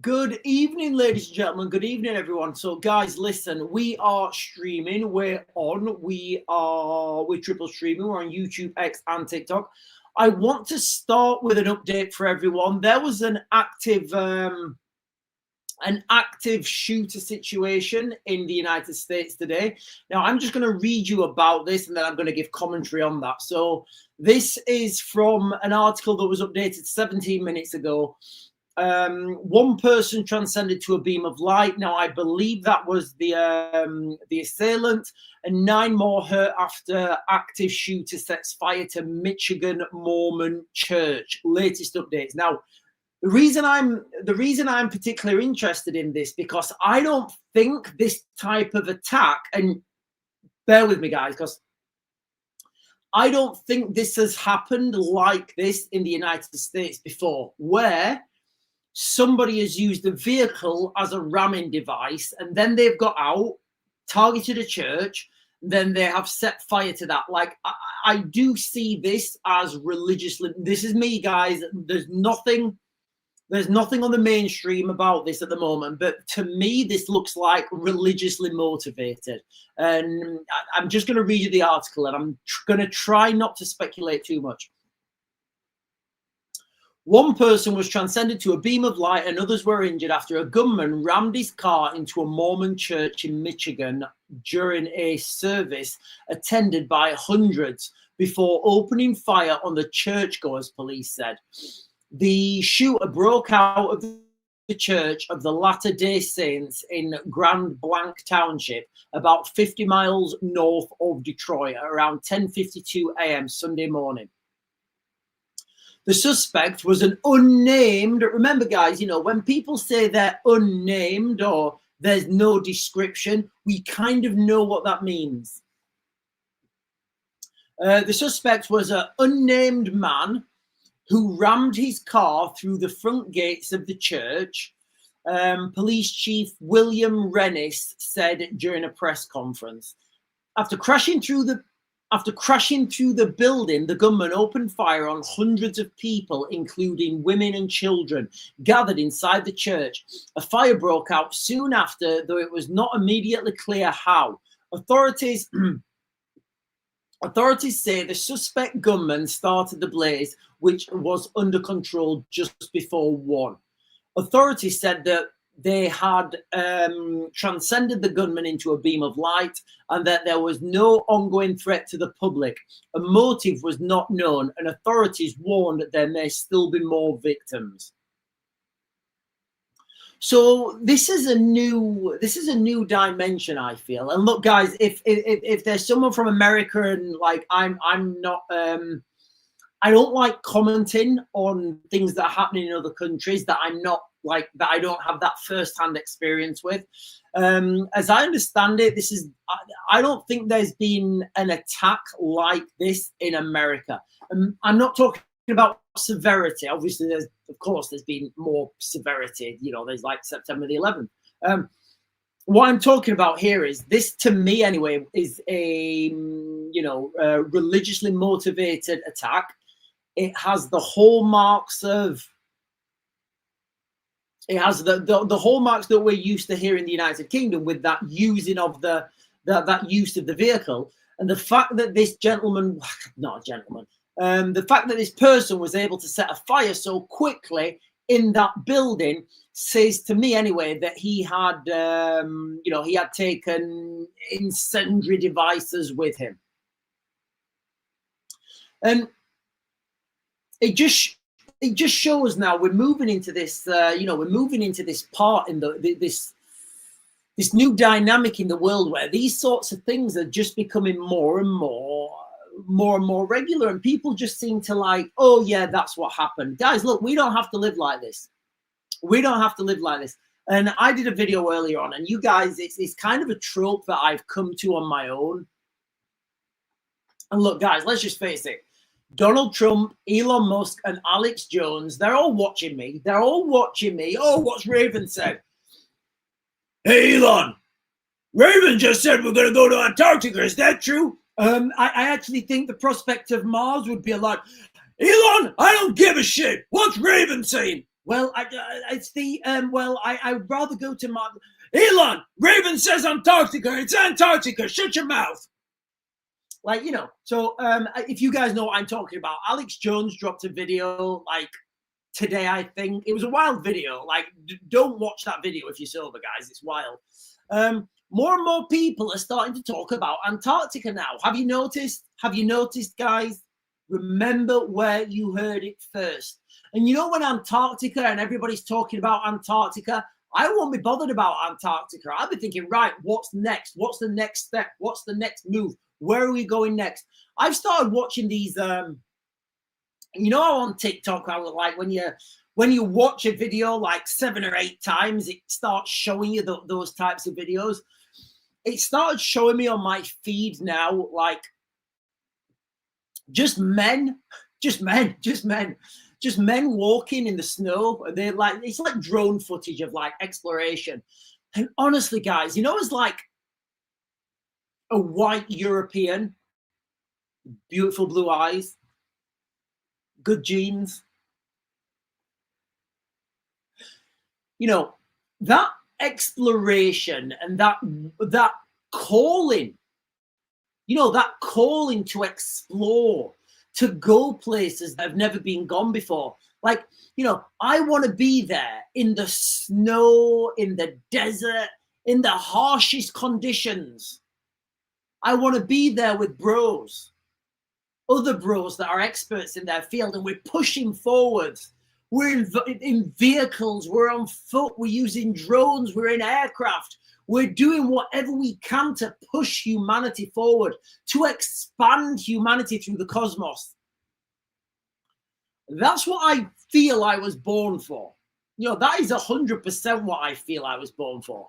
Good evening, ladies and gentlemen. Good evening, everyone. So, guys, listen, we are streaming. We're triple streaming. We're on YouTube, X, and TikTok. I want to start with an update for everyone. There was an active shooter situation in the United States today. Now, I'm just going to read you about this, and then I'm going to give commentary on that. So, this is from an article that was updated 17 minutes ago. One person transcended to a beam of light. Now, I believe that was the assailant, and 9 more hurt after active shooter sets fire to Michigan Mormon church. Latest updates. Now, the reason I'm particularly interested in this, because I don't think this type of attack, and bear with me, guys, because I don't think this has happened like this in the United States before, where somebody has used a vehicle as a ramming device, and then they've got out, targeted a church, then they have set fire to that. Like, I do see this as religiously. This is me, guys. There's nothing on the mainstream about this at the moment, but to me, this looks like religiously motivated. And I'm just going to read you the article, and I'm going to try not to speculate too much. One person was transcended to a beam of light and others were injured after a gunman rammed his car into a Mormon church in Michigan during a service attended by hundreds before opening fire on the churchgoers, police said. The shooter broke out of the Church of the Latter-day Saints in Grand Blanc Township, about 50 miles north of Detroit, at around 10:52 a.m. Sunday morning. The suspect was an unnamed, remember guys, you know, when people say they're unnamed or there's no description, we kind of know what that means. The suspect was an unnamed man who rammed his car through the front gates of the church, Police Chief William Rennis said during a press conference. After crashing through the building, the gunman opened fire on hundreds of people, including women and children, gathered inside the church. A fire broke out soon after, though it was not immediately clear how. Authorities say the suspect gunman started the blaze, which was under control just before 1. Authorities said that they had transcended the gunman into a beam of light and that there was no ongoing threat to the public. A motive was not known, and authorities warned that there may still be more victims. So this is a new dimension, I feel. And look, guys, if there's someone from America and like I'm not I don't like commenting on things that are happening in other countries that I'm not like, that I don't have that first-hand experience with. As I understand it, I don't think there's been an attack like this in America. I'm not talking about severity. Obviously, there's been more severity. You know, there's like September the 11th. What I'm talking about here is this, to me anyway, is a religiously motivated attack. It has the hallmarks of. It has the hallmarks that we're used to here in the United Kingdom, with that using of that use of the vehicle, and the fact that this gentleman, not a gentleman, the fact that this person was able to set a fire so quickly in that building says to me anyway that he had he had taken incendiary devices with him, and it just shows now we're moving into this we're moving into this part in this new dynamic in the world where these sorts of things are just becoming more and more regular, and people just seem to like, oh yeah, that's what happened. Guys, look, we don't have to live like this. We don't have to live like this. And I did a video earlier on, and you guys, it's kind of a trope that I've come to on my own. And look, guys, let's just face it. Donald Trump, Elon Musk, and Alex Jones, they're all watching me. They're all watching me. Oh, what's Raven said? Hey, Elon, Raven just said we're going to go to Antarctica. Is that true? I actually think the prospect of Mars would be a lot. Elon, I don't give a shit. What's Raven saying? Well, it's the well, I'd rather go to my Elon. Raven says Antarctica. It's Antarctica. Shut your mouth. Like, you know. So if you guys know what I'm talking about, Alex Jones dropped a video like today. I think it was a wild video. Like, don't watch that video if you're sober, guys. It's wild. More and more people are starting to talk about Antarctica now. Have you noticed? Have you noticed, guys? Remember where you heard it first. And you know, when Antarctica and everybody's talking about Antarctica, I won't be bothered about Antarctica. I'll be thinking, right, what's next? What's the next step? What's the next move? Where are we going next? I've started watching these, you know, on TikTok, I would like when you watch a video like 7 or 8 times, it starts showing you those types of videos. It started showing me on my feed now, like just men walking in the snow. They're like, it's like drone footage of like exploration. And honestly, guys, you know, it's like a white European, beautiful blue eyes, good genes. You know, that exploration and that calling, you know, that calling to explore, to go places that have never been gone before. Like, you know, I want to be there in the snow, in the desert, in the harshest conditions. I want to be there with bros, other bros that are experts in their field, and we're pushing forwards. We're in vehicles, we're on foot, we're using drones, we're in aircraft. We're doing whatever we can to push humanity forward, to expand humanity through the cosmos. That's what I feel I was born for. You know, that is 100% what I feel I was born for.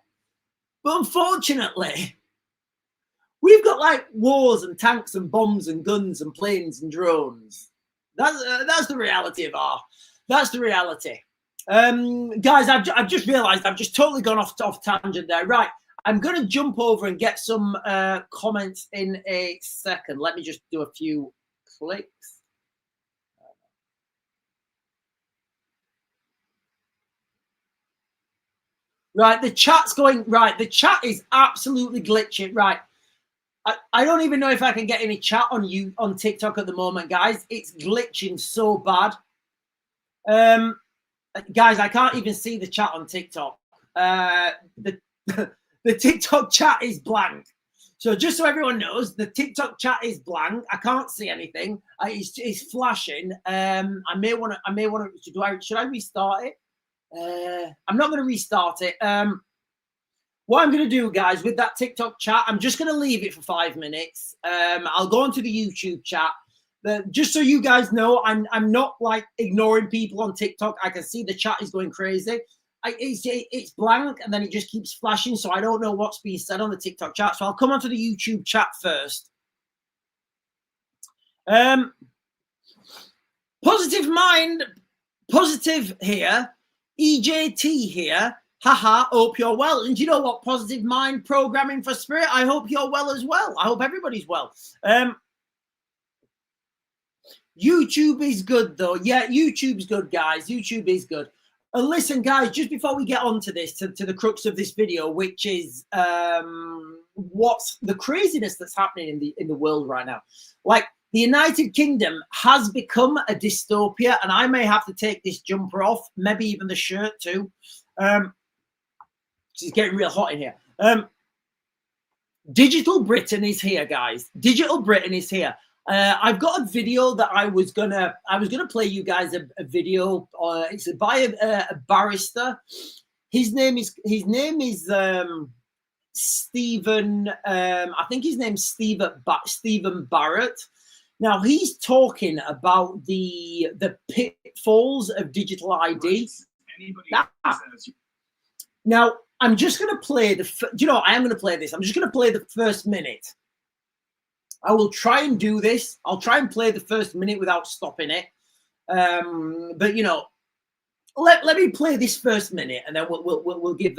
But unfortunately, we've got like wars and tanks and bombs and guns and planes and drones. That's the reality of our. That's the reality. Guys, I've just realized I've just totally gone off tangent there. Right, I'm going to jump over and get some comments in a second. Let me just do a few clicks. Right, the chat's going. Right, the chat is absolutely glitching. Right, I don't even know if I can get any chat on TikTok at the moment, guys. It's glitching so bad. Guys, I can't even see the chat on TikTok. The TikTok chat is blank. So just so everyone knows, the TikTok chat is blank. I can't see anything. It's flashing. I may want to. Should I restart it? I'm not going to restart it. What I'm going to do, guys, with that TikTok chat, I'm just going to leave it for 5 minutes. I'll go onto the YouTube chat. Just so you guys know, I'm not like ignoring people on TikTok. I can see the chat is going crazy. It's blank and then it just keeps flashing, so I don't know what's being said on the TikTok chat. So I'll come onto the YouTube chat first. Positive mind, positive here. EJT here. Haha, hope you're well. And you know what? Positive mind programming for spirit. I hope you're well as well. I hope everybody's well. YouTube is good though. Yeah, YouTube's good, guys. YouTube is good. And listen, guys, just before we get on to this, to the crux of this video, which is what's the craziness that's happening in the world right now. Like, the United Kingdom has become a dystopia, and I may have to take this jumper off, maybe even the shirt too. It's getting real hot in here. Digital Britain is here, guys. Digital Britain is here. I've got a video that I was gonna play you guys a video. It's by a barrister. His name is Stephen. I think his name's Stephen Barrett. Now he's talking about the pitfalls of digital ID. Now I'm just gonna play I am gonna play this. I'm just gonna play the first minute. I will try and do this. I'll try and play the first minute without stopping it. But you know, let me play this first minute, and then we'll give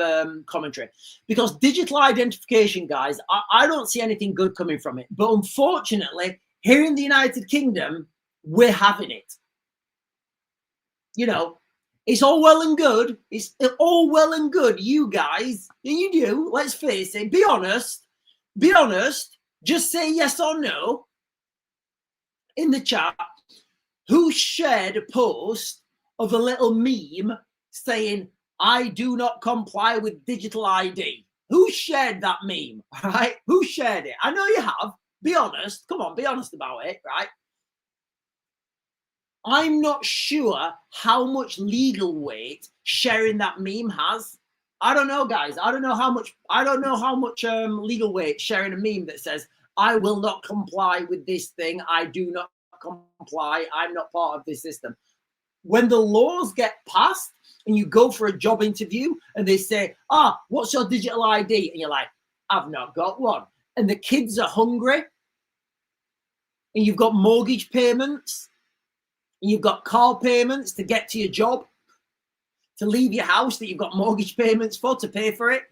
commentary. Because digital identification, guys, I don't see anything good coming from it. But unfortunately, here in the United Kingdom, we're having it. You know, It's all well and good. It's all well and good, you guys. You do. Let's face it. Be honest. Be honest. Just say yes or no in the chat. Who shared a post of a little meme saying, I do not comply with digital ID? Who shared that meme, right? Who shared it? I know you have. Be honest. Come on, be honest about it, right? I'm not sure how much legal weight sharing that meme has. I don't know, guys. I don't know how much legal weight sharing a meme that says, I will not comply with this thing. I do not comply. I'm not part of this system. When the laws get passed and you go for a job interview and they say, what's your digital ID? And you're like, I've not got one. And the kids are hungry and you've got mortgage payments and you've got car payments to get to your job, to leave your house that you've got mortgage payments for, to pay for it.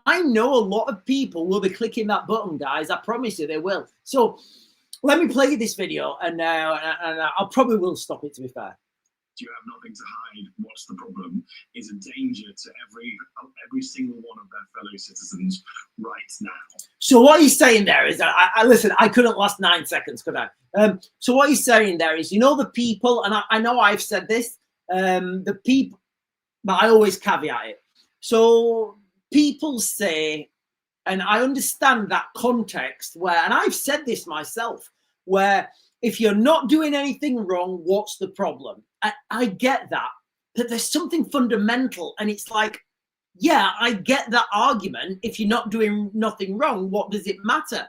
I know a lot of people will be clicking that button, guys. I promise you they will. So let me play you this video, and I probably will stop it, to be fair. You have nothing to hide. What's the problem? Is a danger to every single one of their fellow citizens right now. So what he's saying there is, listen, I couldn't last 9 seconds, could I? So what he's saying there is, the people, and I know I've said this, the people, but I always caveat it. So people say, and I understand that context where, and I've said this myself, where if you're not doing anything wrong, what's the problem? I get that, but there's something fundamental, and it's like, yeah, I get that argument. If you're not doing nothing wrong, what does it matter?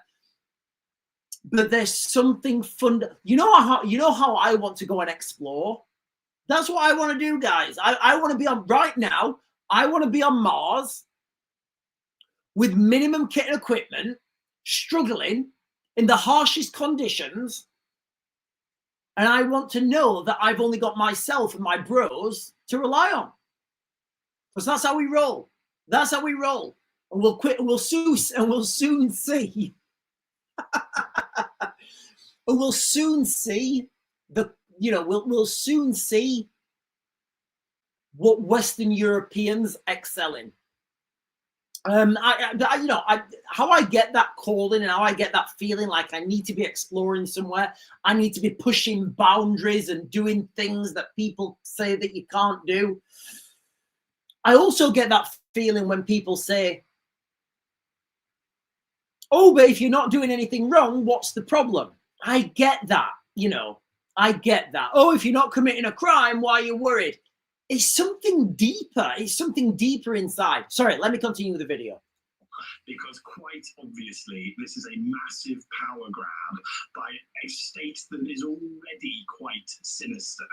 But there's something you know how I want to go and explore? That's what I want to do, guys. I want to be on, right now, I want to be on Mars with minimum kit and equipment, struggling in the harshest conditions. And I want to know that I've only got myself and my bros to rely on. Because that's how we roll. That's how we roll. And we'll quit, and we'll soon see. And we'll soon see we'll soon see what Western Europeans excel in. How I get that calling and how I get that feeling like I need to be exploring somewhere. I need to be pushing boundaries and doing things that people say that you can't do. I also get that feeling when people say, oh, but if you're not doing anything wrong, what's the problem? I get that, I get that. Oh, if you're not committing a crime, why are you worried? It's something deeper. It's something deeper inside. Sorry, let me continue with the video. Because quite obviously, this is a massive power grab by a state that is already quite sinister.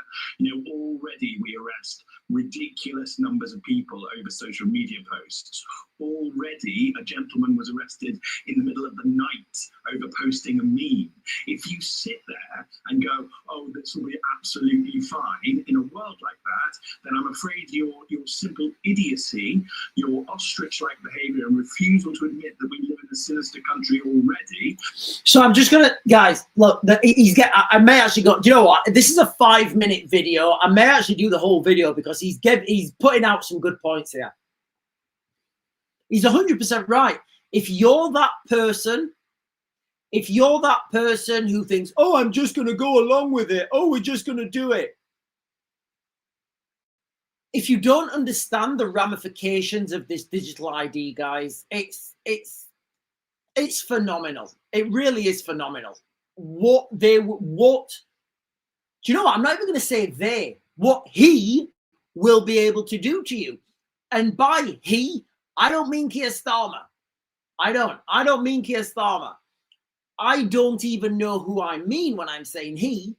Already we arrest ridiculous numbers of people over social media posts. Already a gentleman was arrested in the middle of the night over posting a meme. If you sit there and go, oh, this will be absolutely fine in a world like that, then I'm afraid your simple idiocy, your ostrich-like behavior and refusal to admit that we live in a sinister country already. So I'm just gonna, guys, look, I may actually go, do you know what? This is a 5-minute video. I may actually do the whole video because he's putting out some good points here. He's 100% right. If you're that person who thinks, oh, I'm just going to go along with it. Oh, we're just going to do it. If you don't understand the ramifications of this digital ID, guys, it's phenomenal. It really is phenomenal. Do you know what? I'm not even going to say what he will be able to do to you. And by he, I don't mean Keir Starmer. I don't mean Keir Starmer. I don't even know who I mean when I'm saying he.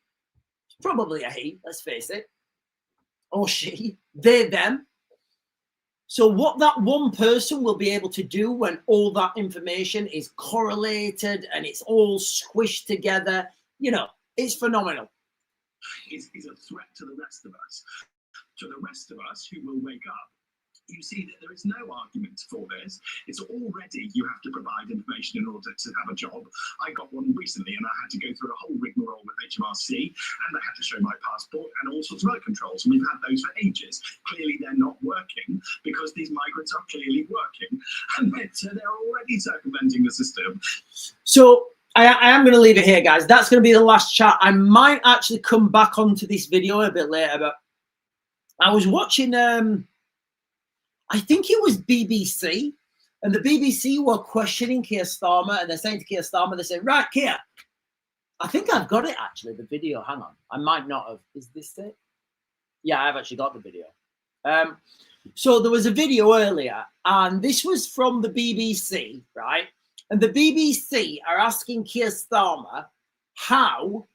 It's probably a he, let's face it. Or she, they, them. So what that one person will be able to do when all that information is correlated and it's all squished together, it's phenomenal. Is a threat to the rest of us. To the rest of us who will wake up you see that there is no argument for this. It's already, you have to provide information in order to have a job. I got one recently and I had to go through a whole rigmarole with HMRC, and I had to show my passport and all sorts of other controls. And we've had those for ages. Clearly they're not working because these migrants are clearly working. And they're already circumventing the system. So I am going to leave it here, guys. That's going to be the last chat. I might actually come back onto this video a bit later, but I was watching, I think it was BBC, and the BBC were questioning Keir Starmer, and they're saying to Keir Starmer, they say, right, Keir, I think I've got it, actually, the video. Hang on. I might not have. Is this it? Yeah, I've actually got the video. So there was a video earlier, and this was from the BBC, right? And the BBC are asking Keir Starmer how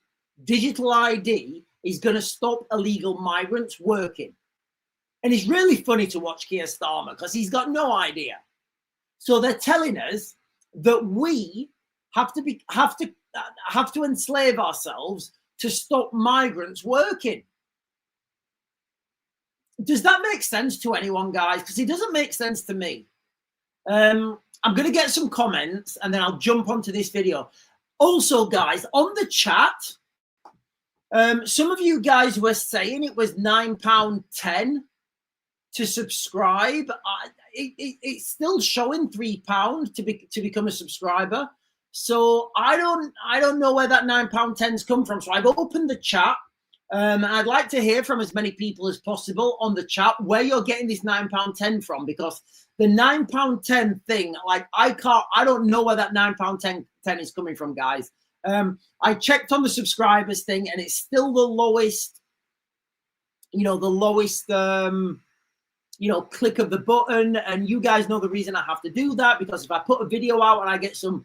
digital ID is going to stop illegal migrants working. And it's really funny to watch Keir Starmer because he's got no idea. So they're telling us that we have to enslave ourselves to stop migrants working. Does that make sense to anyone, guys? Because it doesn't make sense to me. I'm going to get some comments and then I'll jump onto this video. Also, guys, on the chat, some of you guys were saying it was £9.10 to subscribe. It's still showing £3 to become a subscriber. So I don't know where that £9.10's come from. So I've opened the chat. And I'd like to hear from as many people as possible on the chat where you're getting this £9.10 from, because the £9.10 thing, like I don't know where that £9.10 is coming from, guys. I checked on the subscribers thing and it's still the lowest, click of the button. And you guys know the reason I have to do that, because if I put a video out and I get some,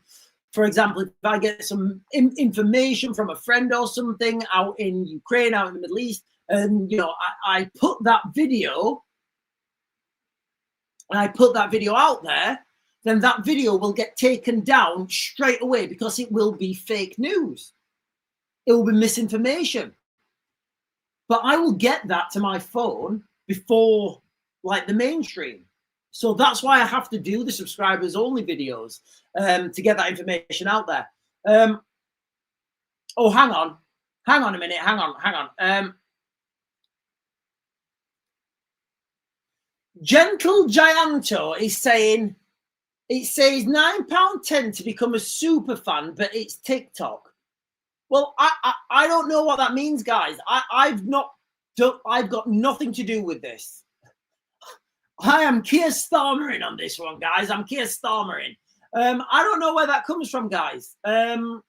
for example, if I get some information from a friend or something out in Ukraine, out in the Middle East, and I put that video, and I put that video out there, then that video will get taken down straight away because it will be fake news. It will be misinformation. But I will get that to my phone before, like, the mainstream. So that's why I have to do the subscribers only videos to get that information out there. Oh, hang on a minute. Hang on. Gentle Gianto is saying, it says £9.10 to become a super fan, but it's TikTok. Well, I don't know what that means, guys. I've got nothing to do with this. I am Keir Starmering on this one, guys. I'm Keir Starmering. I don't know where that comes from, guys. So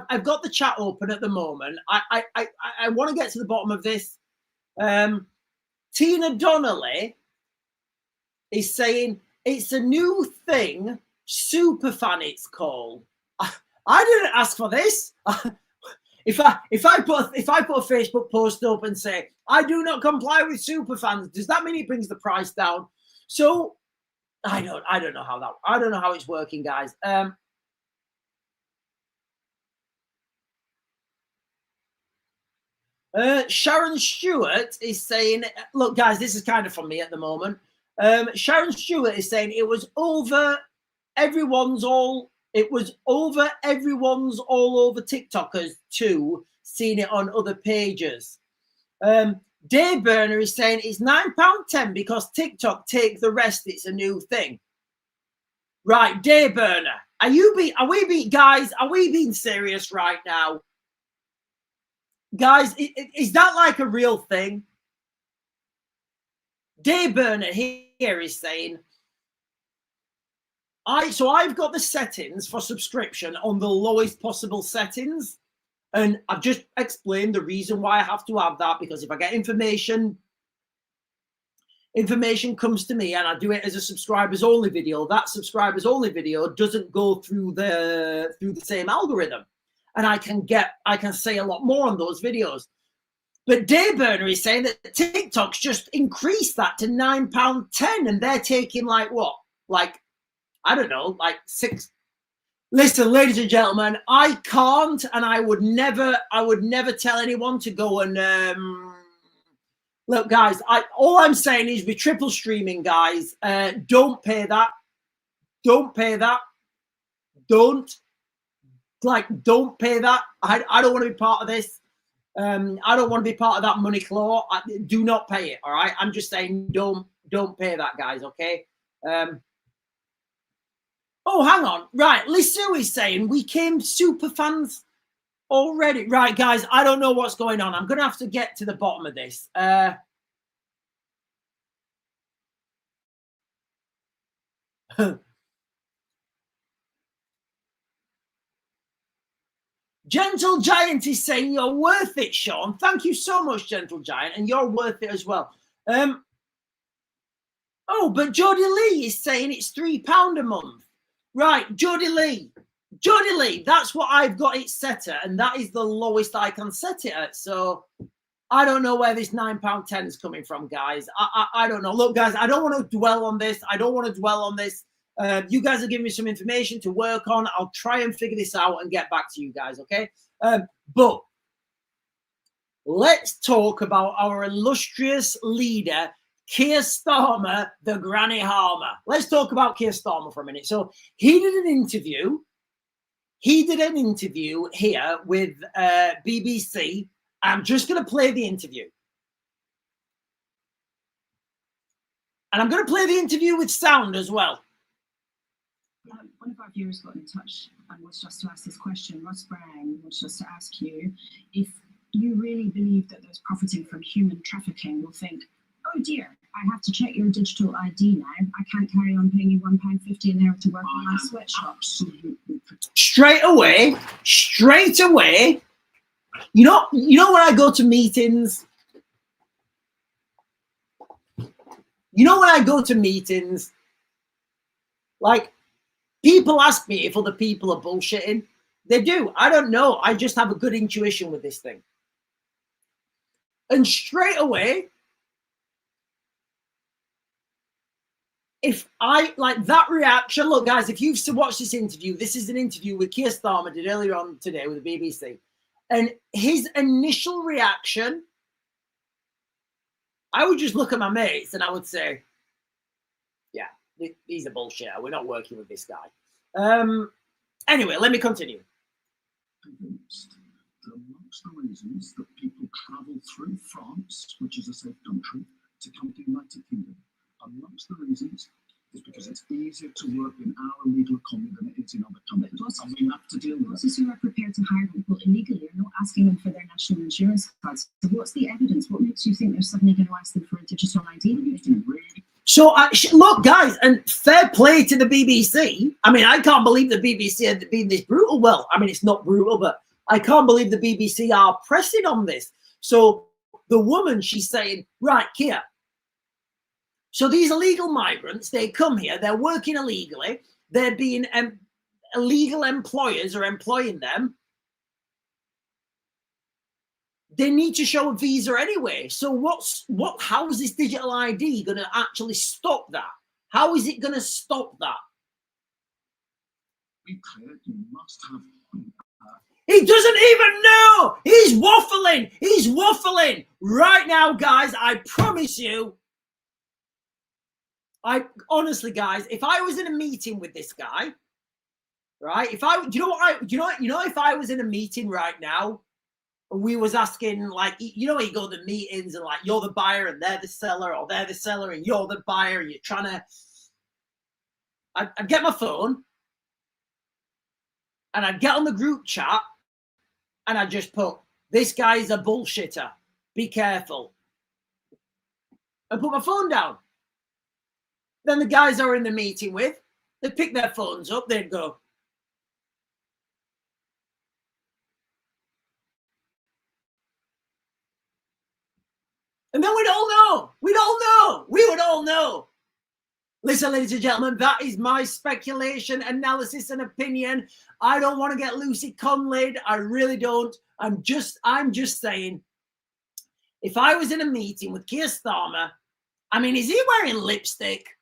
I've got the chat open at the moment. I want to get to the bottom of this. Tina Donnelly is saying it's a new thing, superfan it's called. I didn't ask for this. If I put a Facebook post up and say I do not comply with superfans, does that mean it brings the price down? So I don't know how it's working, guys. Sharon Stewart is saying, look, guys, this is kind of from me at the moment. Sharon Stewart is saying it was over everyone's all over TikTokers too, seeing it on other pages. Dave Burner is saying it's £9.10 because TikTok take the rest. It's a new thing. Right, Dave Burner, are we being serious right now? Guys, is that like a real thing? Dave Burner here is saying, I've got the settings for subscription on the lowest possible settings. And I've just explained the reason why I have to have that, because if I get information comes to me and I do it as a subscribers only video, that subscribers only video doesn't go through the same algorithm. And I can say a lot more on those videos. But Dave Burner is saying that TikTok's just increased that to £9.10 and they're taking like what? Like, I don't know, like 6. Listen, ladies and gentlemen, I can't, and I would never tell anyone to go and Look, guys, all I'm saying is we're triple streaming, guys. Don't pay that. Don't pay that. Don't pay that. I don't want to be part of this. I don't want to be part of that money claw. Do not pay it. All right. I'm just saying, don't pay that, guys. Okay. Oh, hang on. Right. Lisu is saying we came super fans already. Right, guys. I don't know what's going on. I'm going to have to get to the bottom of this. Gentle Giant is saying you're worth it, Sean. Thank you so much, Gentle Giant, and you're worth it as well. Oh, but Jody Lee is saying it's £3 a month. Right, Jody Lee, that's what I've got it set at, and that is the lowest I can set it at. So I don't know where this £9.10 is coming from, guys. I don't know. Look, guys, I don't want to dwell on this. You guys are giving me some information to work on. I'll try and figure this out and get back to you guys, okay? But let's talk about our illustrious leader, Keir Starmer, the Granny Harmer. Let's talk about Keir Starmer for a minute. So he did an interview. Here with BBC. I'm just going to play the interview. And I'm going to play the interview with sound as well. One of our viewers got in touch and was just to ask this question. Ross Brown was just to ask you if you really believe that those profiting from human trafficking will think, oh dear, I have to check your digital ID now. I can't carry on paying you £1.50 an hour to work in my sweatshop. Straight away. You know when I go to meetings. Like, people ask me if other people are bullshitting. They do. I don't know. I just have a good intuition with this thing. And straight away, if I like that reaction, look, guys, if you've watched this interview, this is an interview with Keir Starmer did earlier on today with the BBC. And his initial reaction, I would just look at my mates and I would say, yeah, he's a bullshitter. We're not working with this guy. Anyway, let me continue. Convinced that amongst the reasons that people travel through France, which is a safe country, to come to the United Kingdom, amongst the reasons is because it's easier to work in our legal economy than it is in other countries. And we have to deal with it. Bosses who are prepared to hire people illegally are not asking them for their national insurance cards. So what's the evidence? What makes you think they're suddenly going to ask them for a digital ID? So, look, guys, and fair play to the BBC. I mean, I can't believe the BBC had been this brutal. Well, I mean, it's not brutal, but I can't believe the BBC are pressing on this. So the woman, she's saying, right, Keir, so these illegal migrants, they come here, they're working illegally, they're being illegal employers are employing them. They need to show a visa anyway. So how is this digital ID going to actually stop that? How is it going to stop that? Be clear, you must have. He doesn't even know. He's waffling right now, guys. I promise you. Honestly, guys, if I was in a meeting with this guy, right? If I was in a meeting right now, and we was asking, like, you go to the meetings and like you're the buyer and they're the seller, or they're the seller and you're the buyer, and you're trying to. I'd get my phone and I'd get on the group chat and I'd just put, "This guy's a bullshitter. Be careful," and put my phone down. Then the guys I were in the meeting with, they'd pick their phones up, they'd go. And then we would all know. Listen, ladies and gentlemen, that is my speculation, analysis, and opinion. I don't want to get Lucy Conlid. I really don't. I'm just saying, if I was in a meeting with Keir Starmer, I mean, is he wearing lipstick?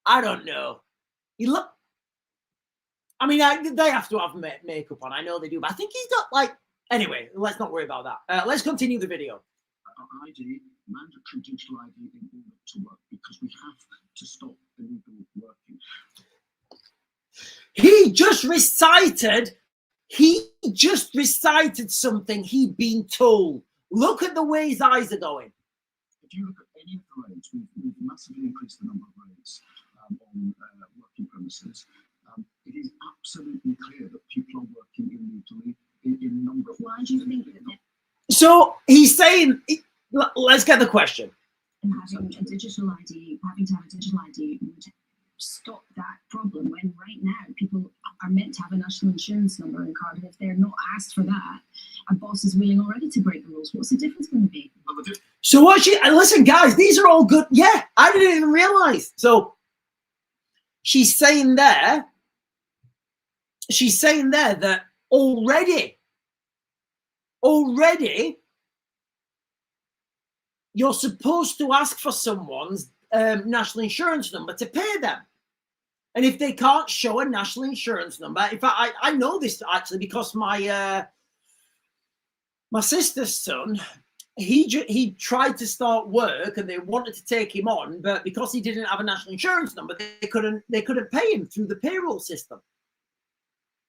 I don't know. They have to have makeup on. I know they do, but I think he's got like. Anyway, let's not worry about that. Let's continue the video. ID, mandatory digital ID in order to work, because we have to stop illegal working. He just recited something he'd been told. Look at the way his eyes are going. If you look at any of the raids, we've massively increased the number of raids on working premises. It is absolutely clear that people are working illegally in a number of. Why do you think that? So he's saying, let's get the question. And having a digital ID, having to have a digital ID would stop that problem, when right now people are meant to have a national insurance number and card, and if they're not asked for that, a boss is willing already to break the rules. What's the difference going to be? So what listen, guys, these are all good. Yeah, I didn't even realize. So she's saying there that already you're supposed to ask for someone's national insurance number to pay them. And if they can't show a national insurance number, in fact, I know this actually because my sister's son, he tried to start work and they wanted to take him on, but because he didn't have a national insurance number, they couldn't pay him through the payroll system.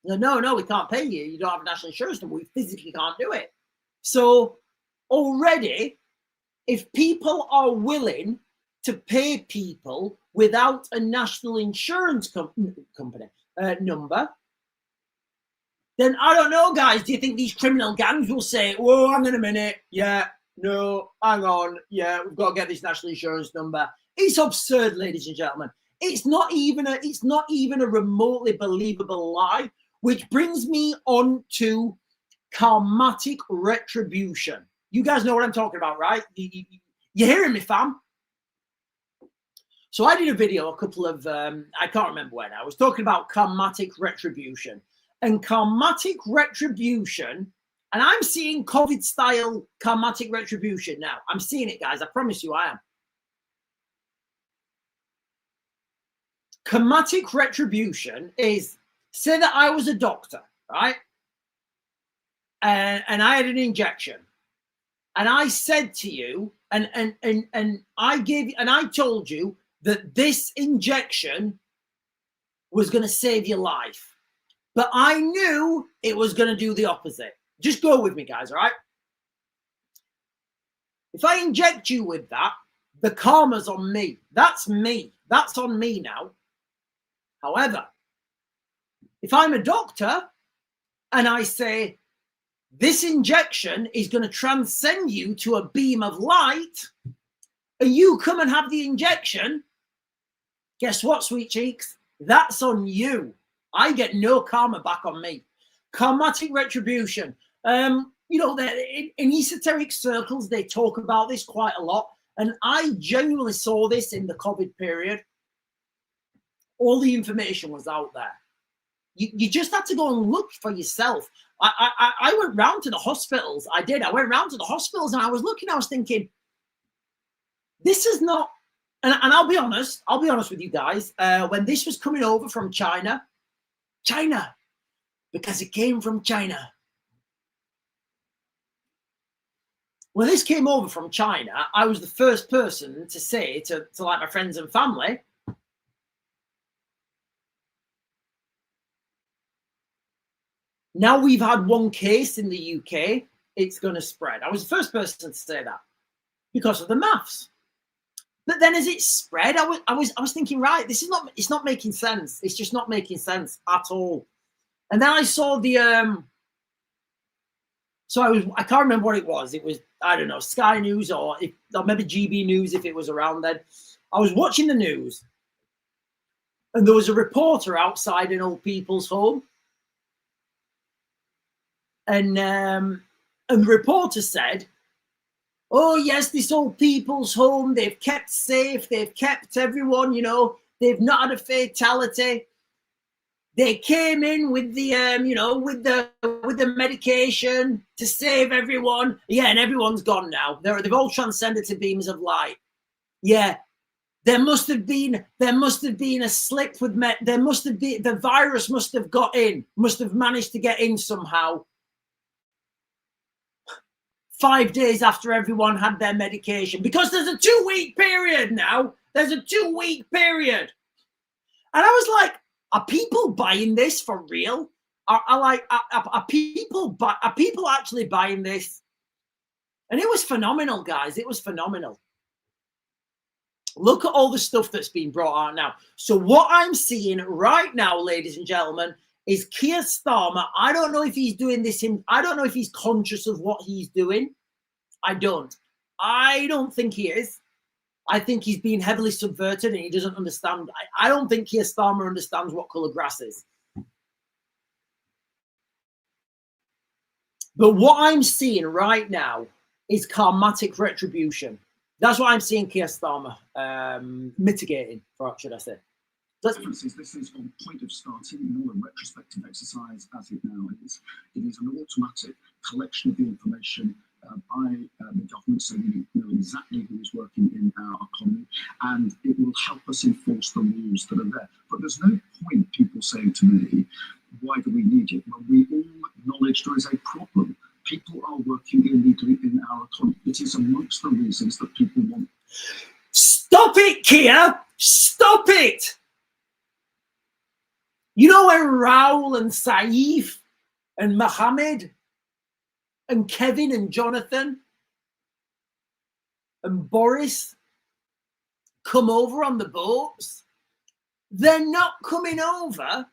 No, we can't pay you. You don't have a national insurance number. We physically can't do it. So already, if people are willing to pay people without a national insurance company number, then I don't know, guys. Do you think these criminal gangs will say, "Whoa, hang on a minute, yeah, no, hang on, yeah, we've got to get this national insurance number"? It's absurd, ladies and gentlemen. It's not even a remotely believable lie. Which brings me on to karmatic retribution. You guys know what I'm talking about, right? You're hearing me, fam? So I did a video a couple of, I can't remember when, I was talking about karmatic retribution. And karmatic retribution, and I'm seeing COVID-style karmatic retribution now. I'm seeing it, guys. I promise you I am. Karmatic retribution is, say that I was a doctor, right? And I had an injection. And I said to you, and I told you that this injection was going to save your life. But I knew it was going to do the opposite. Just go with me, guys, all right? If I inject you with that, the karma's on me. That's me. That's on me now. However, if I'm a doctor and I say, this injection is going to transcend you to a beam of light, and you come and have the injection, guess what, sweet cheeks? That's on you. I get no karma back on me. Karmatic retribution. You know, in esoteric circles, they talk about this quite a lot. And I genuinely saw this in the COVID period. All the information was out there. You just had to go and look for yourself. I went round to the hospitals. I went round to the hospitals and I was looking, I was thinking, this is not, and I'll be honest with you guys, when this was coming over from China, because it came from China. When this came over from China, I was the first person to say to like my friends and family, now we've had one case in the UK, it's going to spread. I was the first person to say that because of the maths. But then as it spread, I was thinking, right, it's not making sense. It's just not making sense at all. And then I saw the I can't remember what it was. It was, I don't know, Sky News or maybe GB News if it was around then. I was watching the news and there was a reporter outside an old people's home. And the reporter said, oh, yes, this old people's home, they've kept safe, they've kept everyone, you know, they've not had a fatality. They came in with the, with the medication to save everyone. Yeah, and everyone's gone now. They've all transcended to beams of light. Yeah, there must have been a slip with the virus must have got in, must have managed to get in somehow. 5 days after everyone had their medication, because there's a 2-week period now. There's a 2-week period. And I was like, are people buying this for real? Are people actually buying this? And it was phenomenal, guys. It was phenomenal. Look at all the stuff that's been brought out now. So what I'm seeing right now, ladies and gentlemen, is Keir Starmer. I don't know if he's doing this I don't know if he's conscious of what he's doing. I don't think he is. I think he's being heavily subverted and he doesn't understand. I don't think Keir Starmer understands what colour grass is. But what I'm seeing right now is karmatic retribution. That's what I'm seeing Keir Starmer mitigating for, should I say. This is on point of starting, not a retrospective exercise as it now is. It is an automatic collection of the information by the government, so we know exactly who is working in our economy, and it will help us enforce the rules that are there. But there's no point people saying to me, why do we need it? Well, we all acknowledge there is a problem. People are working illegally in our economy. It is amongst the reasons that people want. Stop it, Keir! Stop it! You know when Raoul and Saif and Mohammed and Kevin and Jonathan and Boris come over on the boats? They're not coming over.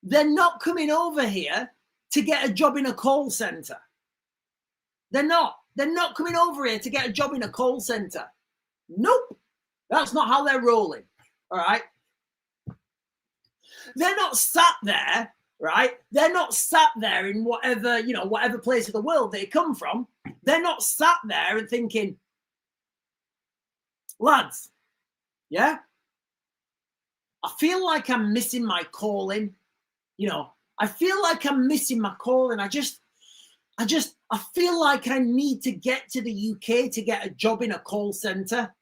They're not coming over here to get a job in a call center. They're not. They're not coming over here to get a job in a call center. Nope. That's not how they're rolling. All right. They're not sat there, right? They're not sat there in whatever, whatever place of the world they come from. They're not sat there and thinking, lads, yeah, I feel like I'm missing my calling. I feel like I'm missing my calling. I feel like I need to get to the UK to get a job in a call center.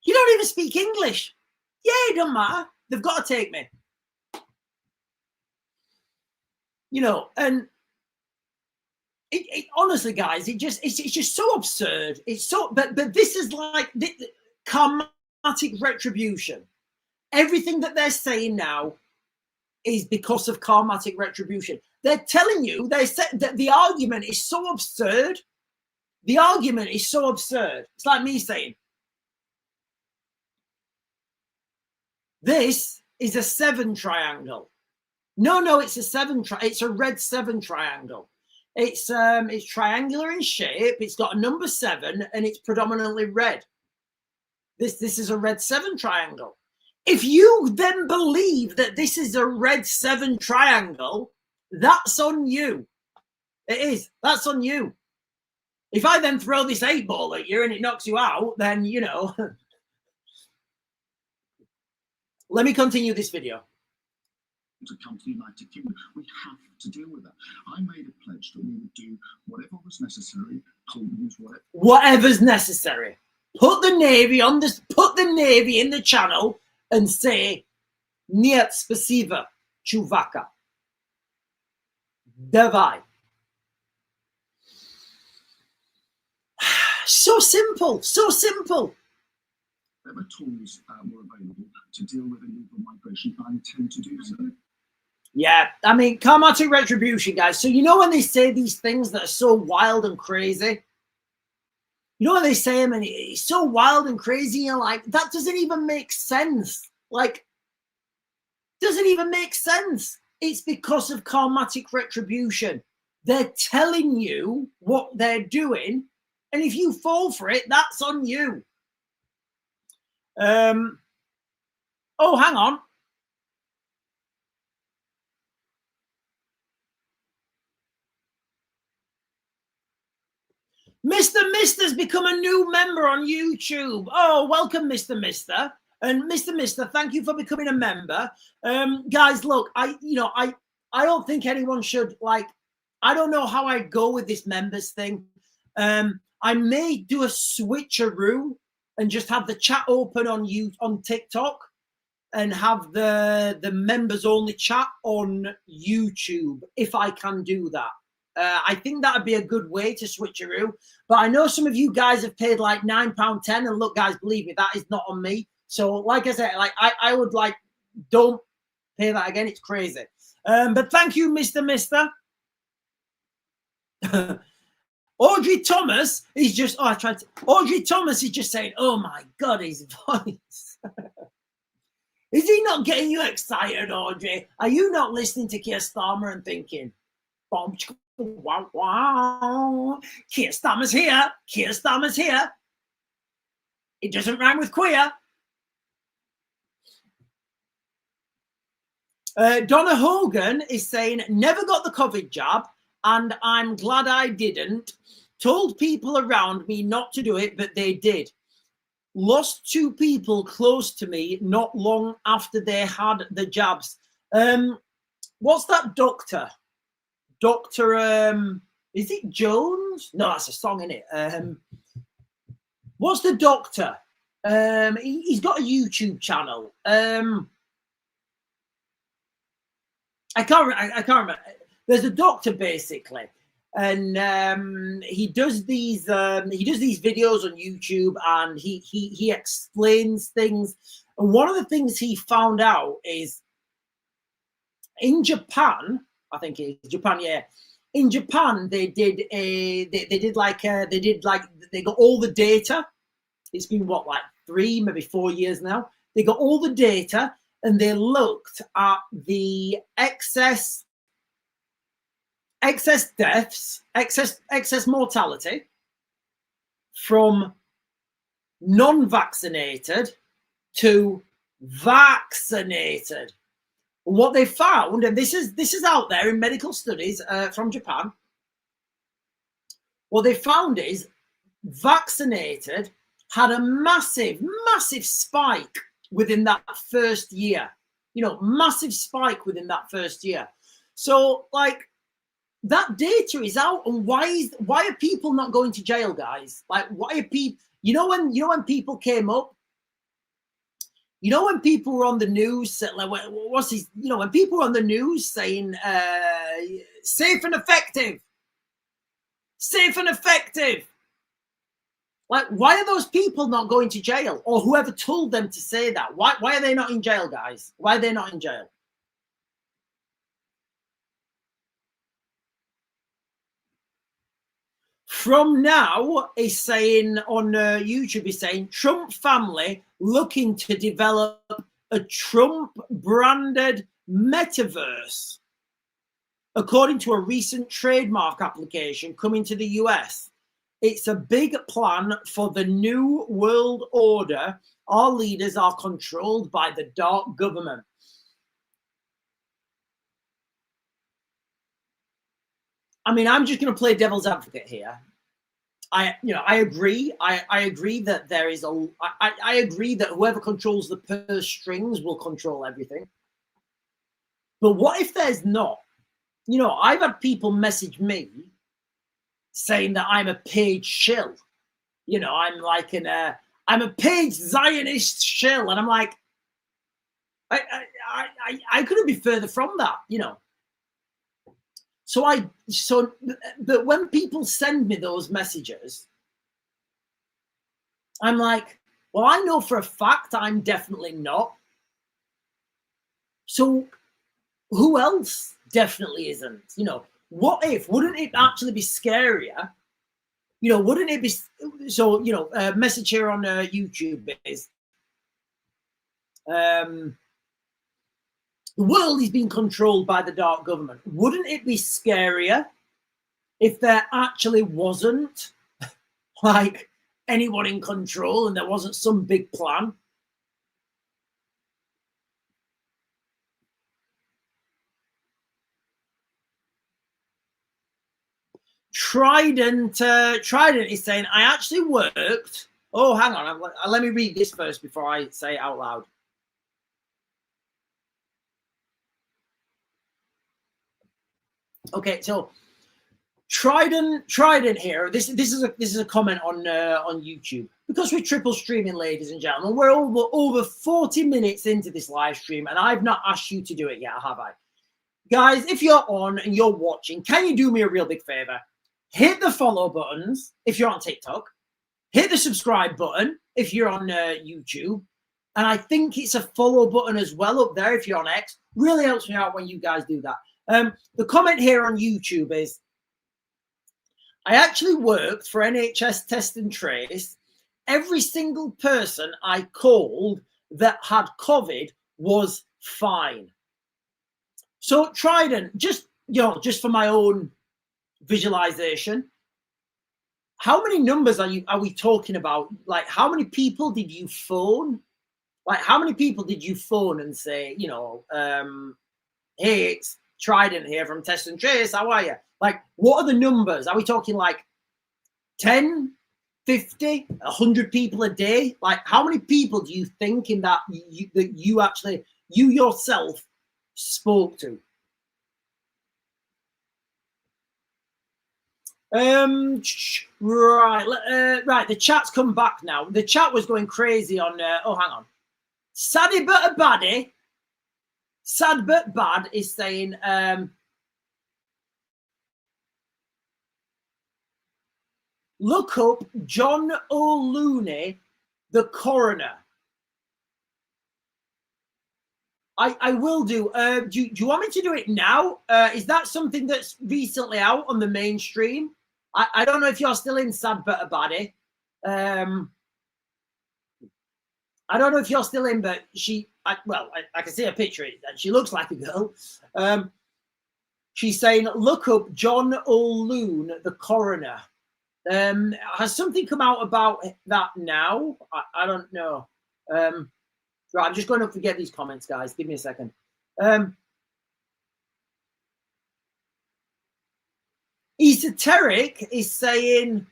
You don't even speak English. Yeah, it doesn't matter. They've got to take me. And it honestly, guys, it's just so absurd. It's so, but this is like the karmatic retribution. Everything that they're saying now is because of karmatic retribution. They're telling you, they said that the argument is so absurd. The argument is so absurd. It's like me saying, this is a 7 triangle. No, it's a 7. It's a red 7 triangle. It's triangular in shape. It's got a number 7, and it's predominantly red. This is a red 7 triangle. If you then believe that this is a red 7 triangle, that's on you. It is. That's on you. If I then throw this 8 ball at you and it knocks you out, then Let me continue this video. To come to the United Kingdom, we have to deal with that. I made a pledge that we would do whatever was necessary. Whatever's necessary. Put the Navy in the channel and say, "Нет спасибо, чувака." Давай. So simple. So simple. Whatever tools were available to deal with illegal migration, I intend to do so. Yeah, I mean, karmatic retribution, guys. So when they say these things that are so wild and crazy, when they say them and it's so wild and crazy, you're like, that doesn't even make sense. Like, doesn't even make sense. It's because of karmatic retribution. They're telling you what they're doing, and if you fall for it, that's on you. Oh, hang on. Mr. Mister's become a new member on YouTube. Oh, welcome, Mr. Mister. And Mr. Mister, thank you for becoming a member. Guys, look, I don't think anyone should, I don't know how I go with this members thing. I may do a switcheroo and just have the chat open on TikTok and have the members only chat on YouTube, if I can do that. I think that would be a good way to switcheroo. But I know some of you guys have paid like £9.10, and look, guys, believe me, that is not on me. So, like I said, like I would like, don't pay that again. It's crazy. But thank you, Mister. Audrey Thomas is just. Oh, I tried to. Audrey Thomas is just saying, "Oh my God, his voice." Is he not getting you excited, Audrey? Are you not listening to Keir Starmer and thinking, "Wow, wow, Keir Starmer's here. Keir Starmer's here." It doesn't rhyme with queer. Donna Hogan is saying, never got the COVID jab, and I'm glad I didn't. Told people around me not to do it, but they did. Lost 2 people close to me not long after they had the jabs. What's that doctor? Dr. Is it Jones? No, that's a song, isn't it? What's the doctor? He's got a YouTube channel. I can't remember. There's a doctor basically, and he does these videos on YouTube, and he explains things. And one of the things he found out is in Japan, I think it's Japan, yeah. In Japan, they got all the data. It's been what, like 3, maybe 4 years now. They got all the data, and they looked at the excess deaths, excess mortality from non-vaccinated to vaccinated. What they found, and this is out there in medical studies from Japan, what they found is vaccinated had a massive spike within that first year. You know, massive spike within that first year. So, like, that data is out, and why are people not going to jail, guys? Like, why are people? You know when people came up. You know when people were on the news, like, what's his? You know, when people were on the news saying safe and effective. Like, why are those people not going to jail, or whoever told them to say that? Why are they not in jail, guys? Why are they not in jail? From now, is saying on YouTube, is saying Trump family looking to develop a Trump-branded metaverse, according to a recent trademark application coming to the US. It's a big plan for the new world order. Our leaders are controlled by the dark government. I mean, I'm just going to play devil's advocate here. I agree. I agree that there is I agree that whoever controls the purse strings will control everything. But what if there's not? You know, I've had people message me saying that I'm a paid shill. You know, I'm a paid Zionist shill, and I'm like, I couldn't be further from that. You know. But when people send me those messages, I'm like, well, I know for a fact I'm definitely not. So who else definitely isn't? You know, wouldn't it actually be scarier? You know, wouldn't it be? So, you know, message here on YouTube is, the world is being controlled by the dark government. Wouldn't it be scarier if there actually wasn't like anyone in control and there wasn't some big plan? Trident is saying, I actually worked. Oh, hang on. Let me read this first before I say it out loud. Okay, so Trident here. This is a comment on YouTube, because we're triple streaming, ladies and gentlemen. We're over 40 minutes into this live stream, and I've not asked you to do it yet, have I? guys, if you're on and you're watching, can you do me a real big favor? Hit the follow buttons if you're on TikTok. Hit the subscribe button if you're on YouTube. And I think it's a follow button as well up there if you're on X. Really helps me out when you guys do that. The comment here on YouTube is, I actually worked for NHS Test and Trace. Every single person I called that had COVID was fine. So Trident, just for my own visualization, how many numbers are we talking about? Like, how many people did you phone? Like, how many people did you phone and say, hey, it's Trident here from Test and Trace, how are you? Like, what are the numbers? Are we talking like 10, 50, 100 people a day? Like, how many people do you think in that you yourself spoke to? Right, the chat's come back now. The chat was going crazy on oh, hang on. Saddy but a baddie. Sad but bad is saying look up John O'Looney, the coroner. I will do. Do you want me to do it now? Is that something that's recently out on the mainstream? I don't know if you're still in Sad But a Baddie. I don't know if you're still in, but I can see a picture and she looks like a girl. She's saying, look up John O'Loon, the coroner. Has something come out about that now? I don't know. Right, I'm just going to forget these comments, guys. Give me a second. Esoteric is saying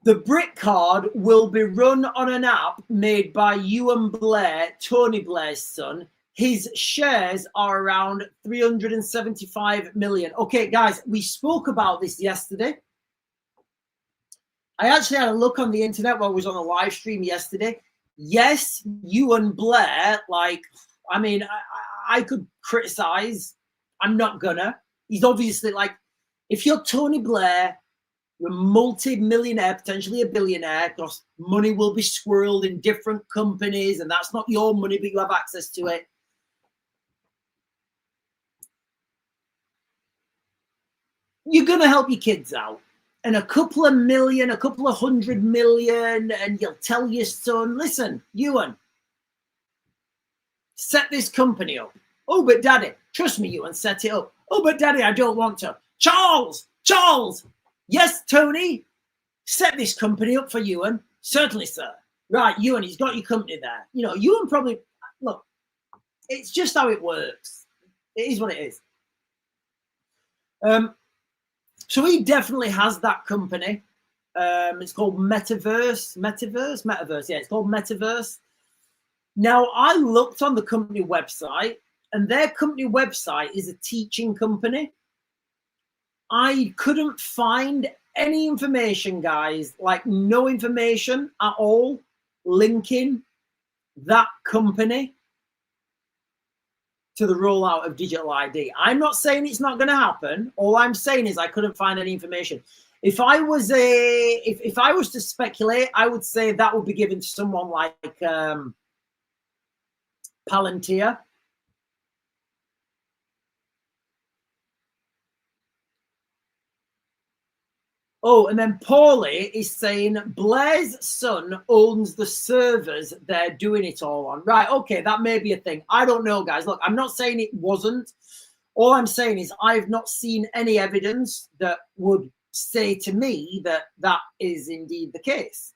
the Brit card will be run on an app made by Ewan Blair, Tony Blair's son. His shares are around 375 million. Okay, guys, we spoke about this yesterday. I actually had a look on the internet while I was on a live stream yesterday. Yes, Ewan Blair, like, I mean, I could criticize. I'm not gonna. He's obviously, like, if you're Tony Blair, you're a multi-millionaire, potentially a billionaire, because money will be squirreled in different companies, and that's not your money, but you have access to it. You're going to help your kids out. And a couple of million, a couple of 100 million, and you'll tell your son, listen, Ewan, set this company up. Oh, but Daddy, trust me, Ewan, set it up. Oh, but Daddy, I don't want to. Charles, yes, Tony, set this company up for Ewan. Certainly, sir. Right, Ewan, he's got your company there. You know, Ewan probably, look, it's just how it works. It is what it is. So he definitely has that company. It's called Metaverse. Yeah, it's called Metaverse. Now, I looked on the company website, and their company website is a teaching company. I couldn't find any information, guys, like no information at all linking that company to the rollout of digital ID. I'm not saying it's not going to happen. All I'm saying is I couldn't find any information. If I was if I was to speculate, I would say that would be given to someone like Palantir. Oh, and then Paulie is saying Blair's son owns the servers they're doing it all on. Right, okay, that may be a thing. I don't know, guys. Look, I'm not saying it wasn't. All I'm saying is I've not seen any evidence that would say to me that that is indeed the case.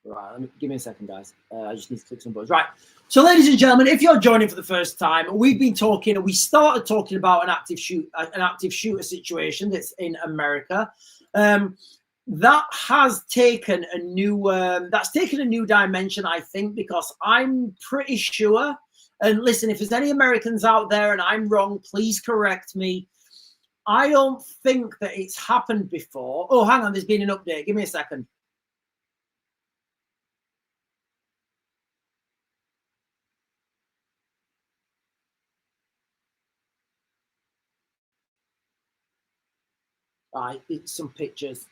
Right, give me a second, guys. I just need to click some buttons. Right. So, ladies and gentlemen, if you're joining for the first time, we've been talking, and we started talking about an active shooter situation that's in America. That has taken a new dimension, I think, because I'm pretty sure. And listen, if there's any Americans out there and I'm wrong, please correct me. I don't think that it's happened before. Oh, hang on, there's been an update. Give me a second. Right, it's some pictures.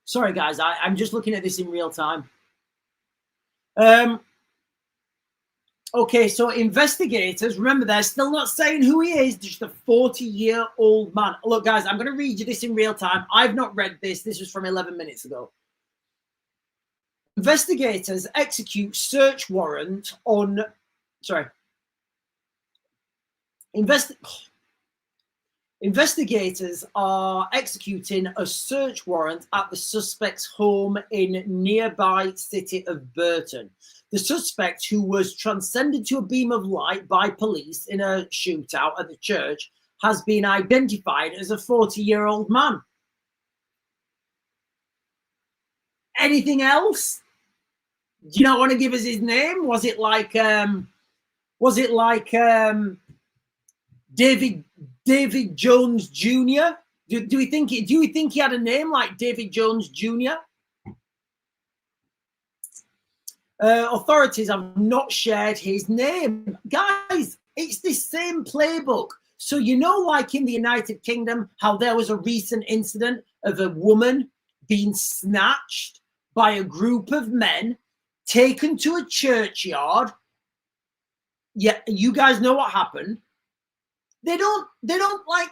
Sorry, guys, I'm just looking at this in real time. Okay, so investigators, remember, they're still not saying who he is, just a 40-year-old man. Look, guys, I'm going to read you this in real time. I've not read this. This was from 11 minutes ago. Investigators execute search warrant on... Sorry. Investigators are executing a search warrant at the suspect's home in nearby city of Burton. The suspect, who was transcended to a beam of light by police in a shootout at the church, has been identified as a 40-year-old man. Anything else? Do you not want to give us his name? Was it like David Jones Jr.? Do we think he had a name like David Jones Jr.? Authorities have not shared his name. Guys, it's the same playbook. So, you know, like in the United Kingdom, how there was a recent incident of a woman being snatched by a group of men, taken to a churchyard. Yeah, you guys know what happened. They don't like,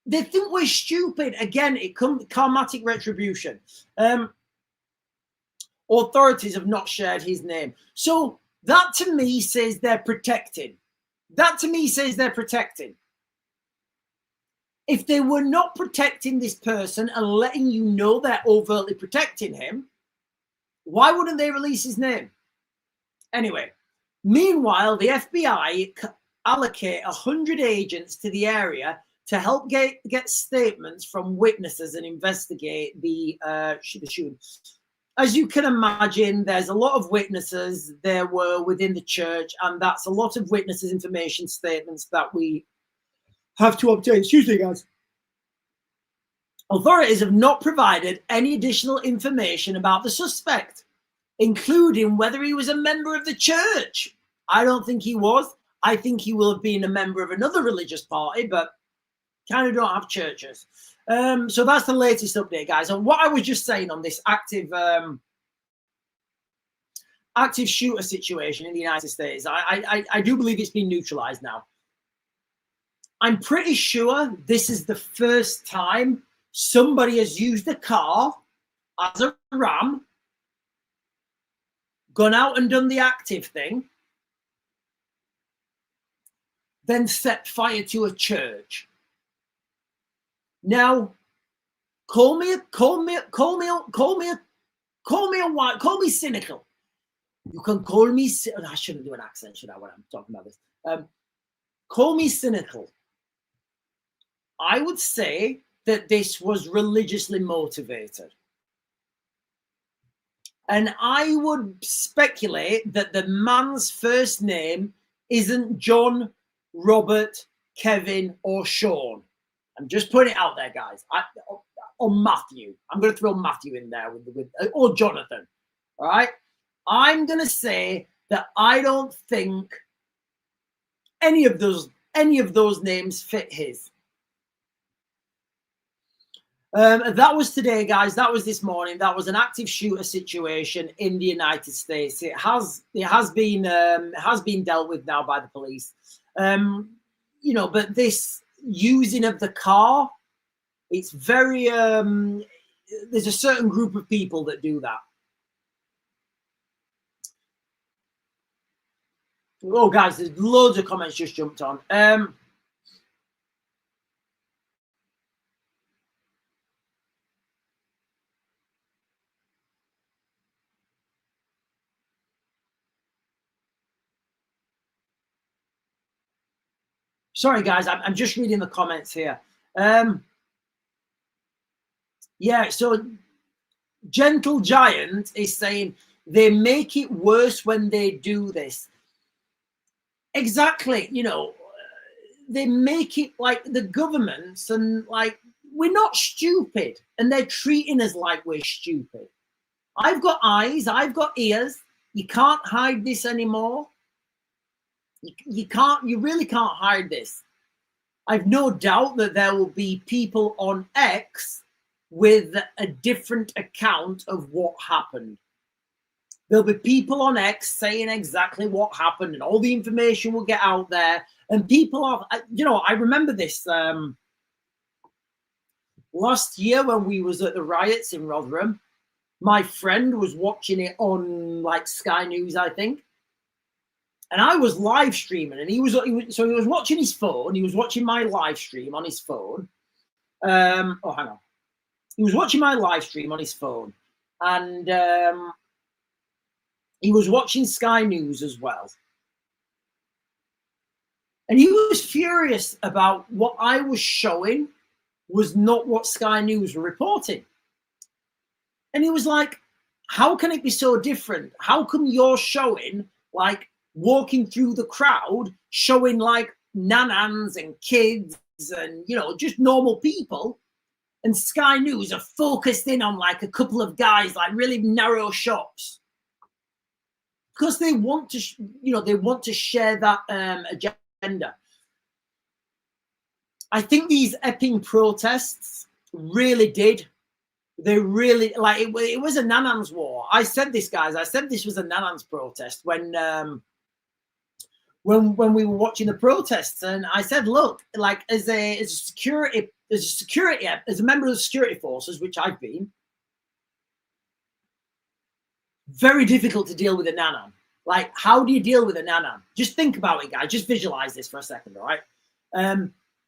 they think we're stupid. Again, it comes karmatic retribution. Authorities have not shared his name. So that to me says they're protecting. That to me says they're protecting. If they were not protecting this person and letting you know they're overtly protecting him, why wouldn't they release his name? Anyway, meanwhile, the FBI allocate 100 agents to the area to help get statements from witnesses and investigate the shooting. As you can imagine, there's a lot of witnesses there were within the church, and that's a lot of witnesses' information statements that we have to obtain. Excuse me, guys. Authorities have not provided any additional information about the suspect, including whether he was a member of the church. I don't think he was. I think he will have been a member of another religious party, but kind of don't have churches. So that's the latest update, guys. And what I was just saying on this active shooter situation in the United States, I do believe it's been neutralized now. I'm pretty sure this is the first time somebody has used a car as a ram, gone out and done the active thing, then set fire to a church. Now, call me cynical. You can call me. I shouldn't do an accent, should I? When I'm talking about this, call me cynical. I would say that this was religiously motivated, and I would speculate that the man's first name isn't John, Robert, Kevin, or Sean. I'm just putting it out there, guys. Or Matthew. I'm going to throw Matthew in there or Jonathan. All right. I'm going to say that I don't think any of those names fit his. That was today, guys. That was this morning. That was an active shooter situation in the United States. It has been dealt with now by the police. You know, but this using of the car, it's very there's a certain group of people that do that. Oh, guys, there's loads of comments just jumped on. Sorry, guys, I'm just reading the comments here. Yeah, so Gentle Giant is saying they make it worse when they do this. Exactly, you know, they make it like the governments and like we're not stupid, and they're treating us like we're stupid. I've got eyes, I've got ears. You can't hide this anymore. You really can't hide this. I've no doubt that there will be people on X with a different account of what happened. There'll be people on X saying exactly what happened, and all the information will get out there. And people are, you know, I remember this last year when we was at the riots in Rotherham. My friend was watching it on like Sky News, I think. And I was live streaming, and he was watching his phone. He was watching my live stream on his phone. Hang on. He was watching my live stream on his phone, and he was watching Sky News as well. And he was furious about what I was showing was not what Sky News were reporting. And he was like, how can it be so different? How come you're showing, like, walking through the crowd, showing, like, nanans and kids and, you know, just normal people, and Sky News are focused in on, like, a couple of guys, like, really narrow shots? Because they want to, you know, they want to share that agenda. I think these Epping protests really did. They really, like, it was a Nanans war. I said this, guys. I said this was a Nanans protest when we were watching the protests, and I said, look, like, as a member of the security forces, which I've been, very difficult to deal with a Nanan. Like, how do you deal with a Nanan? Just think about it, guys. Just visualize this for a second, all right?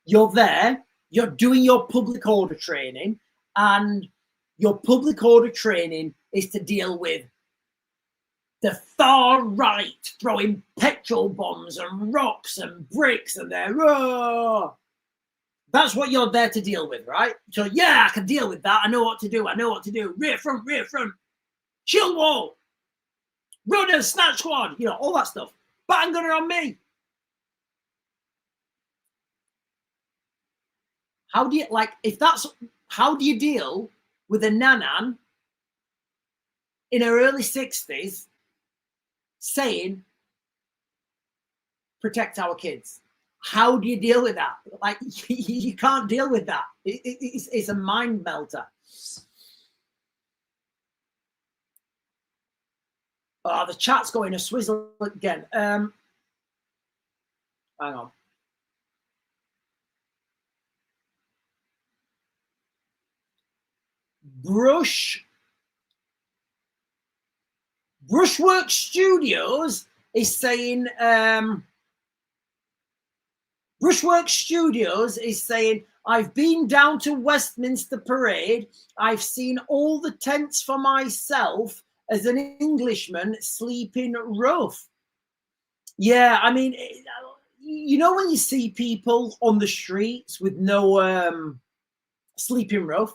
You're there, you're doing your public order training, and your public order training is to deal with the far right throwing petrol bombs and rocks and bricks, and they're, oh. That's what you're there to deal with, right? So, yeah, I can deal with that. I know what to do. I know what to do. Rear front, shield wall, runners, snatch squad, you know, all that stuff. Bang gunner on me. How do you, like, if that's, how do you deal with a Nanan in her early 60s saying, protect our kids? How do you deal with that? Like, you can't deal with that. It's a mind melter. Oh, the chat's going a swizzle again. Hang on. Brushwork Studios is saying, I've been down to Westminster Parade. I've seen all the tents for myself as an Englishman sleeping rough. Yeah, I mean, you know, when you see people on the streets with no sleeping rough,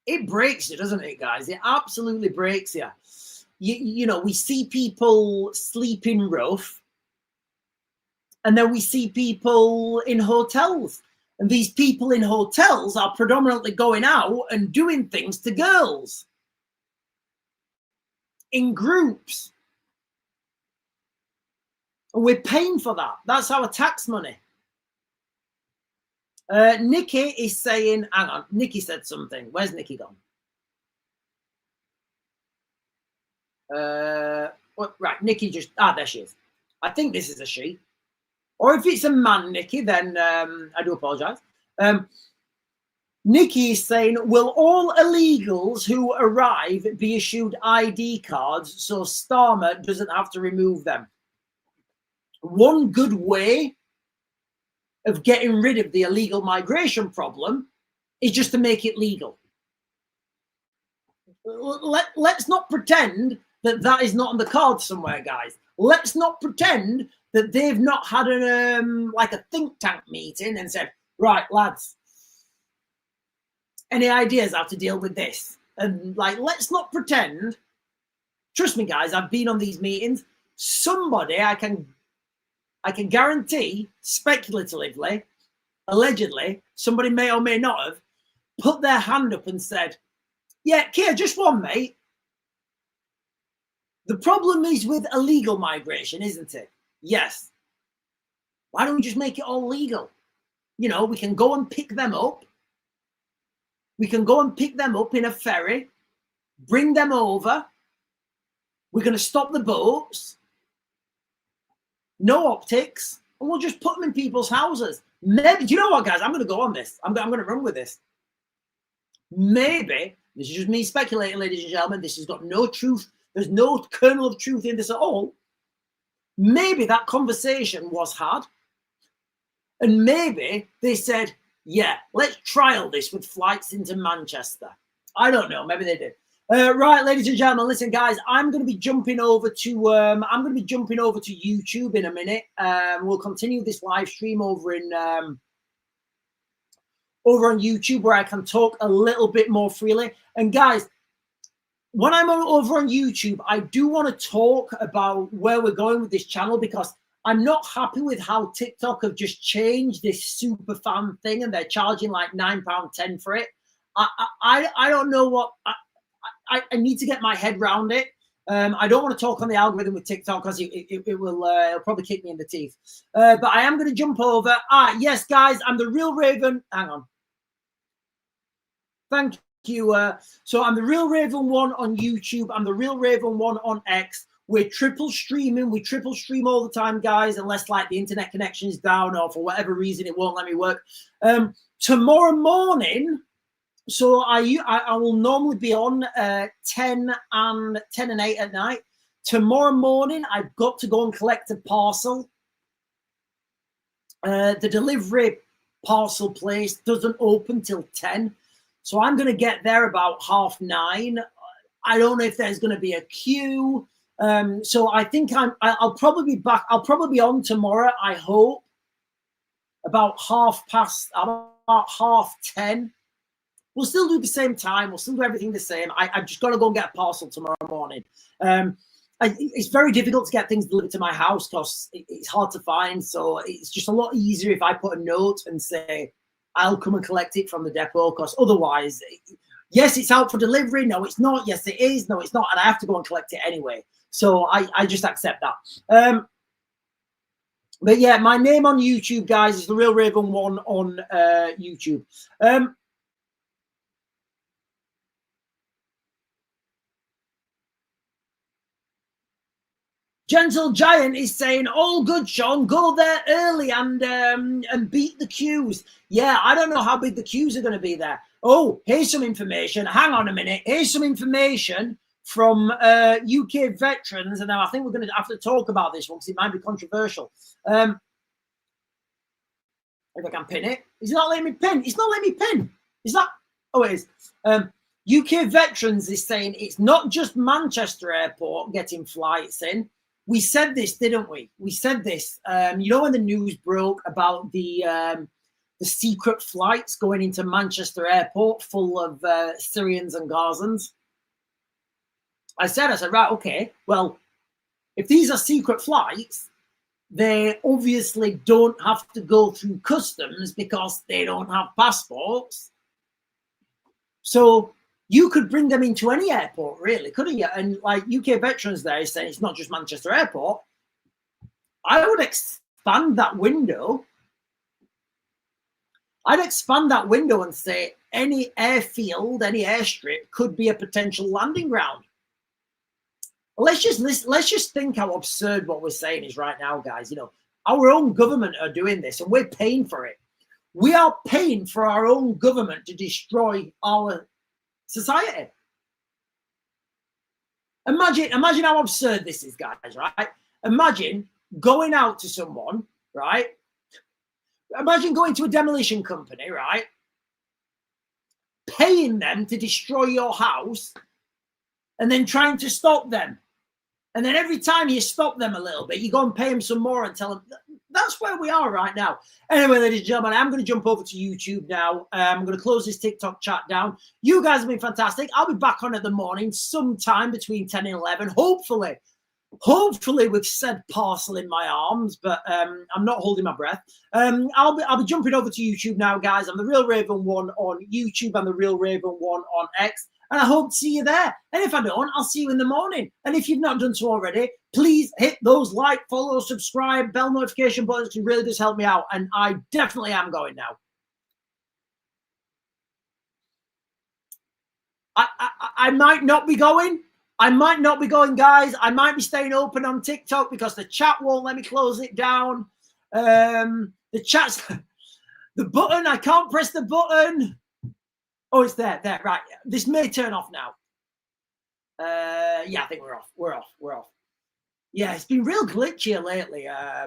it breaks you, doesn't it, guys? It absolutely breaks you. You know, we see people sleeping rough, and then we see people in hotels. And these people in hotels are predominantly going out and doing things to girls in groups. And we're paying for that. That's our tax money. Nikki is saying, hang on, Nikki said something. Where's Nikki gone? Right, Nikki just, there she is. I think this is a she. Or if it's a man, Nikki, then I do apologize. Nikki is saying, will all illegals who arrive be issued ID cards so Starmer doesn't have to remove them? One good way of getting rid of the illegal migration problem is just to make it legal. Let's not pretend that that is not on the cards somewhere, guys. Let's not pretend that they've not had like a think tank meeting and said, right, lads, any ideas how to deal with this? And like, let's not pretend. Trust me, guys, I've been on these meetings. Somebody, I can guarantee, speculatively, allegedly, somebody may or may not have put their hand up and said, yeah, Keir, just one, mate. The problem is with illegal migration, isn't it? Yes. Why don't we just make it all legal? You know, we can go and pick them up. We can go and pick them up in a ferry, bring them over. We're going to stop the boats. No optics. And we'll just put them in people's houses. Maybe, do you know what, guys? I'm going to go on this. I'm going to run with this. Maybe, this is just me speculating, ladies and gentlemen. This has got no truth. There's no kernel of truth in this at all. Maybe that conversation was had. And maybe they said, yeah, let's trial this with flights into Manchester. I don't know. Maybe they did. Right, ladies and gentlemen, listen, guys. I'm going to be jumping over to YouTube in a minute. We'll continue this live stream over on YouTube, where I can talk a little bit more freely. And guys, when I'm over on YouTube, I do want to talk about where we're going with this channel, because I'm not happy with how TikTok have just changed this super fan thing, and they're charging like £9.10 for it. I don't know what I need to get my head around it. I don't want to talk on the algorithm with TikTok, because it will it'll probably kick me in the teeth. But I am going to jump over. Yes, guys, I'm the Real Raven. Hang on. Thank you. So I'm the Real Raven 1 on YouTube. I'm the Real Raven 1 on X. We're triple streaming. We triple stream all the time, guys, unless like the internet connection is down or for whatever reason it won't let me work. Tomorrow morning, so I will normally be on 10 and 8 at night. Tomorrow morning, I've got to go and collect a parcel. The delivery parcel place doesn't open till 10. So I'm going to get there about 9:30. I don't know if there's going to be a queue. So I think I'll probably be back. I'll probably be on tomorrow, I hope, about 10:30. We'll still do the same time. We'll still do everything the same. I've just got to go and get a parcel tomorrow morning. It's very difficult to get things delivered to my house because it's hard to find. So it's just a lot easier if I put a note and say, I'll come and collect it from the depot, because otherwise, yes, it's out for delivery. No, it's not. Yes, it is. No, it's not. And I have to go and collect it anyway. So I just accept that. But yeah, my name on YouTube, guys, is the Real Raven 1 on YouTube. Gentle Giant is saying, all good, Sean. Go there early and beat the queues. Yeah, I don't know how big the queues are going to be there. Oh, here's some information. Hang on a minute. Here's some information from UK veterans. And now I think we're going to have to talk about this one because it might be controversial. If I can pin it. Is it not letting me pin? It's not letting me pin. Is that? Oh, it is. UK veterans is saying it's not just Manchester Airport getting flights in. We said this, didn't we? We said this. You know when the news broke about the secret flights going into Manchester Airport full of Syrians and Gazans? I said, right, okay, well, if these are secret flights, they obviously don't have to go through customs because they don't have passports. So you could bring them into any airport, really, couldn't you? And like UK veterans there is saying it's not just Manchester Airport. I would expand that window. I'd expand that window and say any airfield, any airstrip could be a potential landing ground. Let's just think how absurd what we're saying is right now, guys. You know, our own government are doing this and we're paying for it. We are paying for our own government to destroy our society. Imagine how absurd this is, guys, right? Imagine going out to someone, right? Imagine going to a demolition company, right? Paying them to destroy your house and then trying to stop them. And then every time you stop them a little bit, you go and pay them some more and tell them. That's where we are right now. Anyway, ladies and gentlemen, I'm going to jump over to YouTube now. I'm going to close this TikTok chat down. You guys have been fantastic. I'll be back on in the morning sometime between 10 and 11. Hopefully with said parcel in my arms, but I'm not holding my breath. I'll be jumping over to YouTube now, guys. I'm the Real Raven 1 on YouTube. I'm the Real Raven 1 on X. and I hope to see you there. And if I don't, I'll see you in the morning. And if you've not done so already, please hit those like, follow, subscribe, bell notification buttons. It really does help me out. And I definitely am going now. I might not be going. I might not be going, guys. I might be staying open on TikTok because the chat won't let me close it down. The chat's the button. I can't press the button. Oh, it's there. There, right. This may turn off now. Yeah, I think we're off. We're off. Yeah, it's been real glitchy lately. I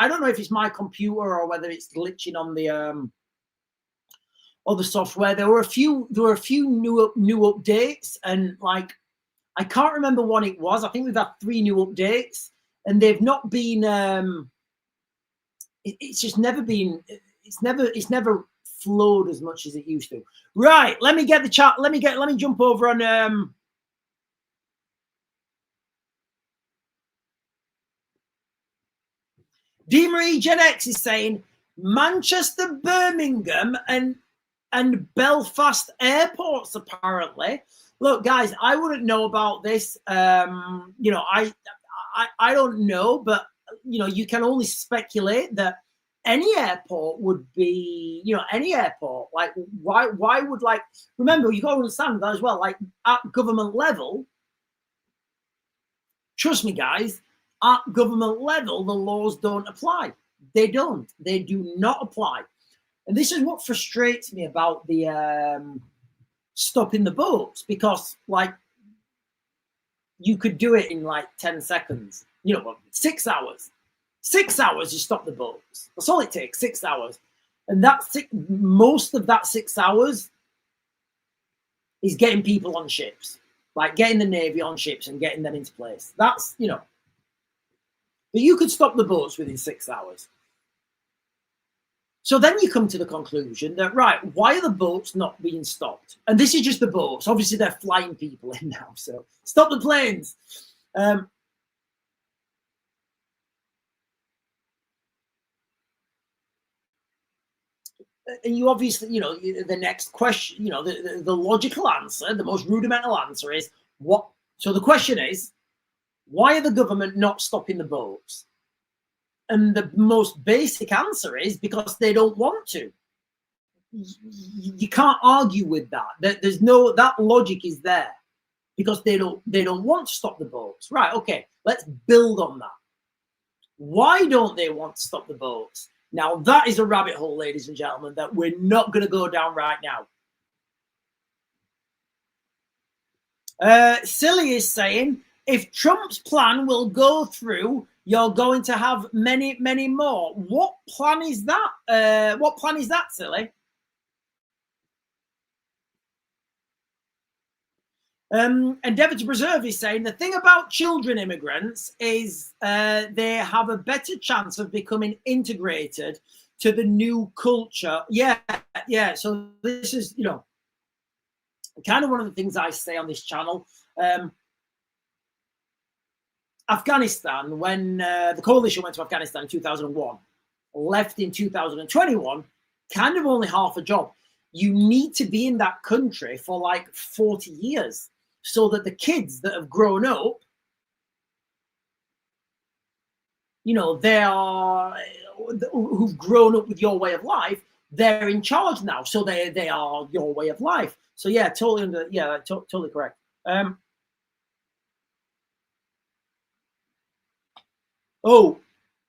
don't know if it's my computer or whether it's glitching on the software. There were a few new updates, and like I can't remember what it was. I think we've had 3 new updates, and they've not been. It's just never been. It's never flowed as much as it used to. Right. Let me get the chat. Let me jump over on. D Marie Gen X is saying Manchester, Birmingham, and Belfast airports, apparently. Look, guys, I wouldn't know about this. You know, I don't know, but you know, you can only speculate that any airport would be, you know, any airport. Like, why would, like, remember, you got to understand that as well. Like, at government level, trust me, guys, at government level, the laws don't apply. They don't. They do not apply. And this is what frustrates me about the stopping the boats, because like you could do it in like 10 seconds, you know, 6 hours. 6 hours you stop the boats. That's all it takes, 6 hours. And most of that 6 hours is getting people on ships, like getting the Navy on ships and getting them into place. That's, you know, but you could stop the boats within 6 hours. So then you come to the conclusion that, right, why are the boats not being stopped? And this is just the boats. Obviously, they're flying people in now. So stop the planes. And you obviously, you know, the next question, you know, the logical answer, the most rudimental answer is what? So the question is, why are the government not stopping the boats? And the most basic answer is because they don't want to. You can't argue with that. There's no, that logic is there because they don't want to stop the boats. Right, okay, let's build on that. Why don't they want to stop the boats? Now, that is a rabbit hole, ladies and gentlemen, that we're not going to go down right now. Silly is saying, if Trump's plan will go through, you're going to have many, many more. What plan is that? What plan is that, Silly? Endeavour to Preserve is saying the thing about children immigrants is they have a better chance of becoming integrated to the new culture. Yeah. So this is, you know, kind of one of the things I say on this channel. Afghanistan, when the coalition went to Afghanistan in 2001, left in 2021, kind of only half a job. You need to be in that country for like 40 years so that the kids that have grown up, you know, who've grown up with your way of life, they're in charge now. So they are your way of life. So yeah, totally correct.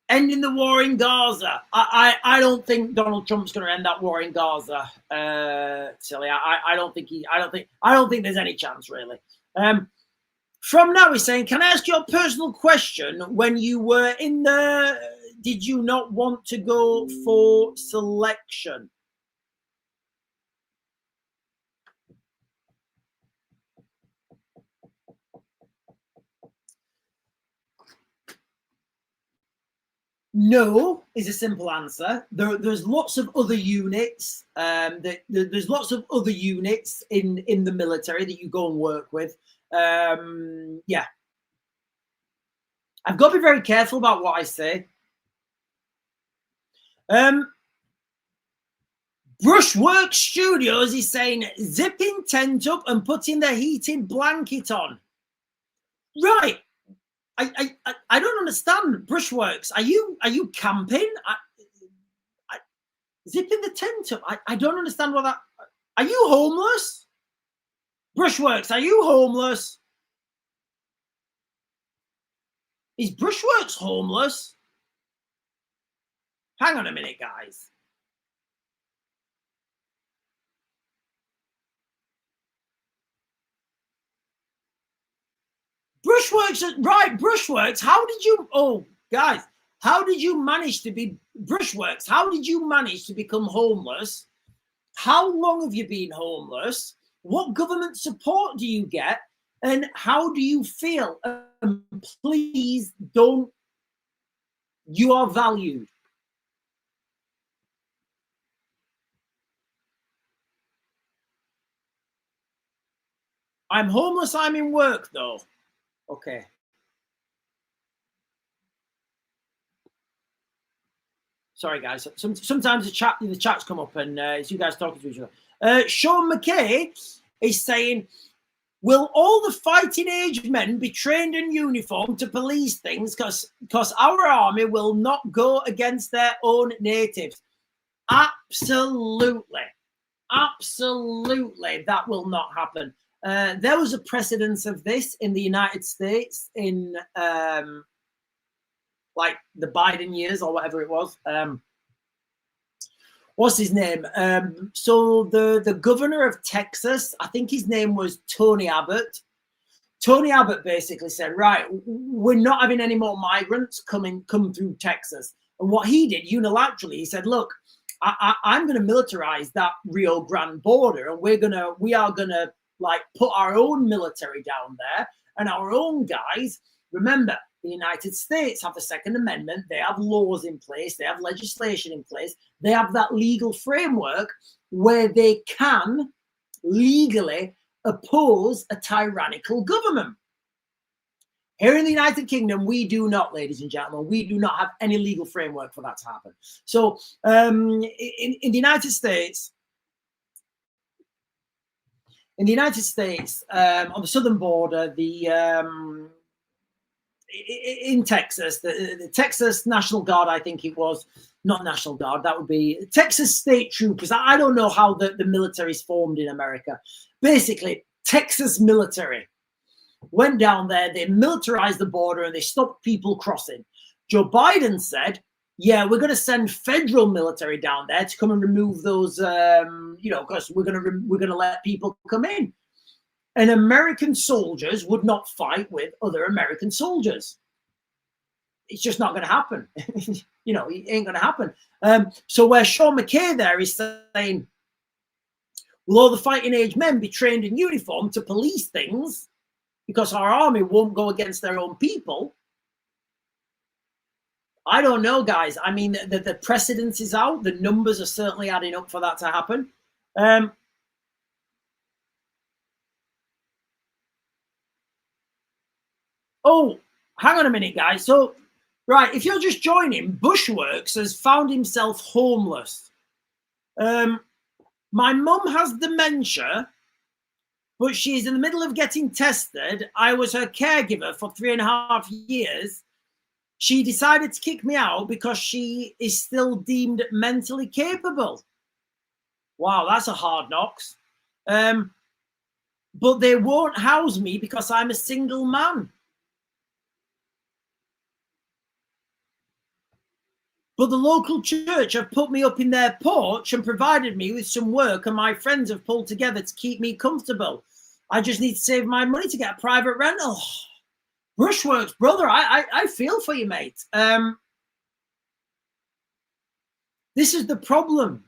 Ending the war in Gaza. I don't think Donald Trump's going to end that war in Gaza. Silly. I don't think there's any chance really. From now he's saying, can I ask you a personal question? When you were in the, did you not want to go for selection? No is a simple answer. There's lots of other units. There's lots of other units in the military that you go and work with. Yeah, I've got to be very careful about what I say. Brushwork Studios is saying zipping tent up and putting the heating blanket on. Right. I don't understand. Brushworks. Are you camping? Zipping the tent up. I don't understand what that. Are you homeless? Brushworks. Are you homeless? Is Brushworks homeless? Hang on a minute, guys. Brushworks, right? Brushworks. How did you? Oh, guys, how did you manage to be Brushworks? How did you manage to become homeless? How long have you been homeless? What government support do you get? And how do you feel? Please don't. You are valued. I'm homeless. I'm in work though. Okay. Sorry, guys. Sometimes the chats come up and it's you guys talking to each other. Sean McKay is saying, will all the fighting age men be trained in uniform to police things because our army will not go against their own natives? Absolutely. Absolutely. That will not happen. There was a precedence of this in the United States in like the Biden years or whatever it was. What's his name? So the governor of Texas, I think his name was Tony Abbott. Tony Abbott basically said, right, we're not having any more migrants come through Texas. And what he did unilaterally, he said, look, I'm going to militarize that Rio Grande border, and we are gonna like put our own military down there and our own guys. Remember, the United States have the Second Amendment. They have laws in place. They have legislation in place. They have that legal framework where they can legally oppose a tyrannical government. Here in the United Kingdom, we do not, ladies and gentlemen, we do not have any legal framework for that to happen. So in the United States, on the southern border, in Texas, the Texas National Guard, I think it was, not National Guard, that would be Texas State Troopers. I don't know how the military is formed in America. Basically, Texas military went down there, they militarized the border, and they stopped people crossing. Joe Biden said, yeah, we're going to send federal military down there to come and remove those, because we're going to let people come in. And American soldiers would not fight with other American soldiers. It's just not going to happen. It ain't going to happen. So where Sean McKay there is saying, will all the fighting age men be trained in uniform to police things because our army won't go against their own people? I don't know, guys. I mean, the precedence is out. The numbers are certainly adding up for that to happen. Oh, hang on a minute, guys. So, right, if you're just joining, Bushworks has found himself homeless. My mum has dementia, but she's in the middle of getting tested. I was her caregiver for 3.5 years. She decided to kick me out because she is still deemed mentally capable. Wow, that's a hard knocks. But they won't house me because I'm a single man. But the local church have put me up in their porch and provided me with some work, and my friends have pulled together to keep me comfortable. I just need to save my money to get a private rental. Brushworks, brother, I feel for you, mate. This is the problem,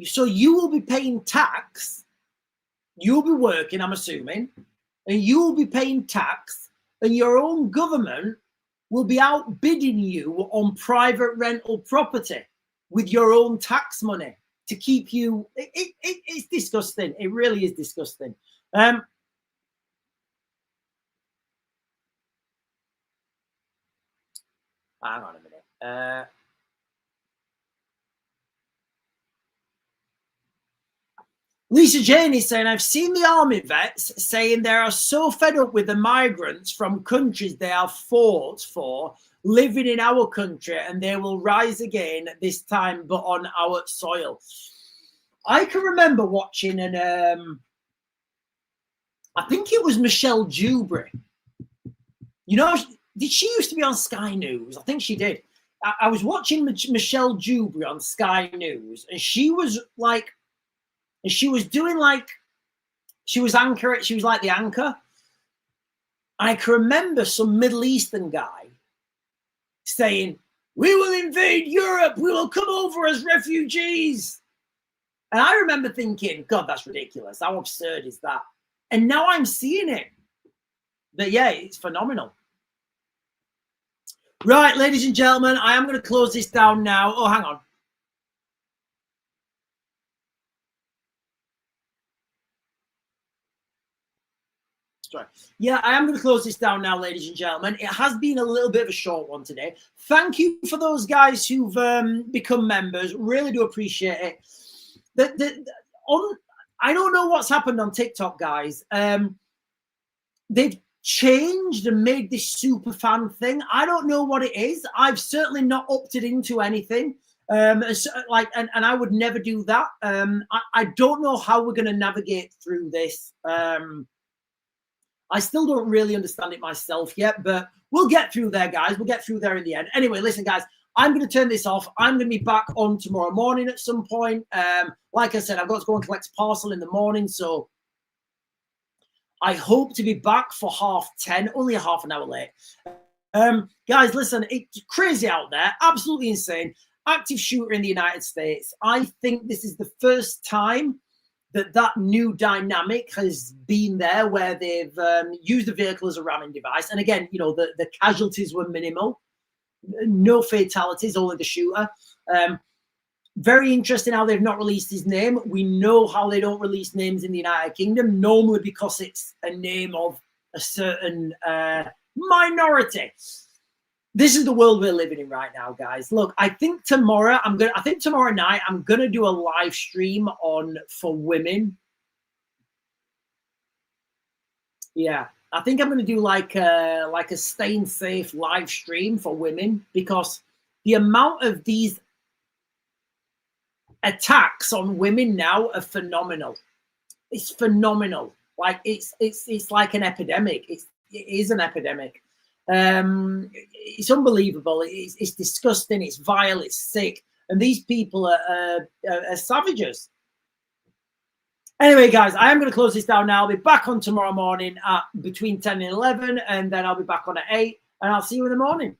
So you will be paying tax. You'll be working, I'm assuming, and you will be paying tax, and your own government will be outbidding you on private rental property with your own tax money to keep you. It's disgusting. It really is disgusting. Hang on a minute. Lisa Jane is saying, I've seen the army vets saying they are so fed up with the migrants from countries they have fought for living in our country, and they will rise again, this time but on our soil. I can remember watching I think it was Michelle Dewberry. You know, did she used to be on Sky News? I think she did. I was watching Michelle Dewberry on Sky News, and she was like, and she was doing like, she was like the anchor. I can remember some Middle Eastern guy saying, we will invade Europe, we will come over as refugees. And I remember thinking, God, that's ridiculous. How absurd is that? And now I'm seeing it. But yeah, it's phenomenal. Right, ladies and gentlemen, I am going to close this down now. Oh, hang on. Sorry. Yeah, I am going to close this down now, ladies and gentlemen. It has been a little bit of a short one today. Thank you for those guys who've become members. Really do appreciate it. I don't know what's happened on TikTok, guys. They've changed and made this super fan thing. I don't know what it is. I've certainly not opted into anything. And I would never do that. I don't know how we're going to navigate through this. I still don't really understand it myself yet, but we'll get through there, guys. We'll get through there in the end. Anyway, listen, guys, I'm going to turn this off. I'm going to be back on tomorrow morning at some point. Like I said, I've got to go and collect a parcel in the morning, so I hope to be back for 10:30, only a half an hour late. Guys, listen, it's crazy out there, absolutely insane. Active shooter in the United States. I think this is the first time that new dynamic has been there, where they've used the vehicle as a ramming device. And again, you know, the casualties were minimal. No fatalities, only the shooter. Very interesting how they've not released his name. We know how they don't release names in the United Kingdom, normally because it's a name of a certain minority. This is the world we're living in right now, guys. Look, I think tomorrow night I'm gonna do a live stream for women. Yeah, I think I'm gonna do like a staying safe live stream for women, because the amount of these attacks on women now are phenomenal. It's phenomenal. Like it's like an epidemic. It is an epidemic. It's unbelievable. It's disgusting. It's vile. It's sick. And these people are savages. Anyway, guys, I am going to close this down now. I'll be back on tomorrow morning at between 10 and 11, and then I'll be back on at 8, and I'll see you in the morning.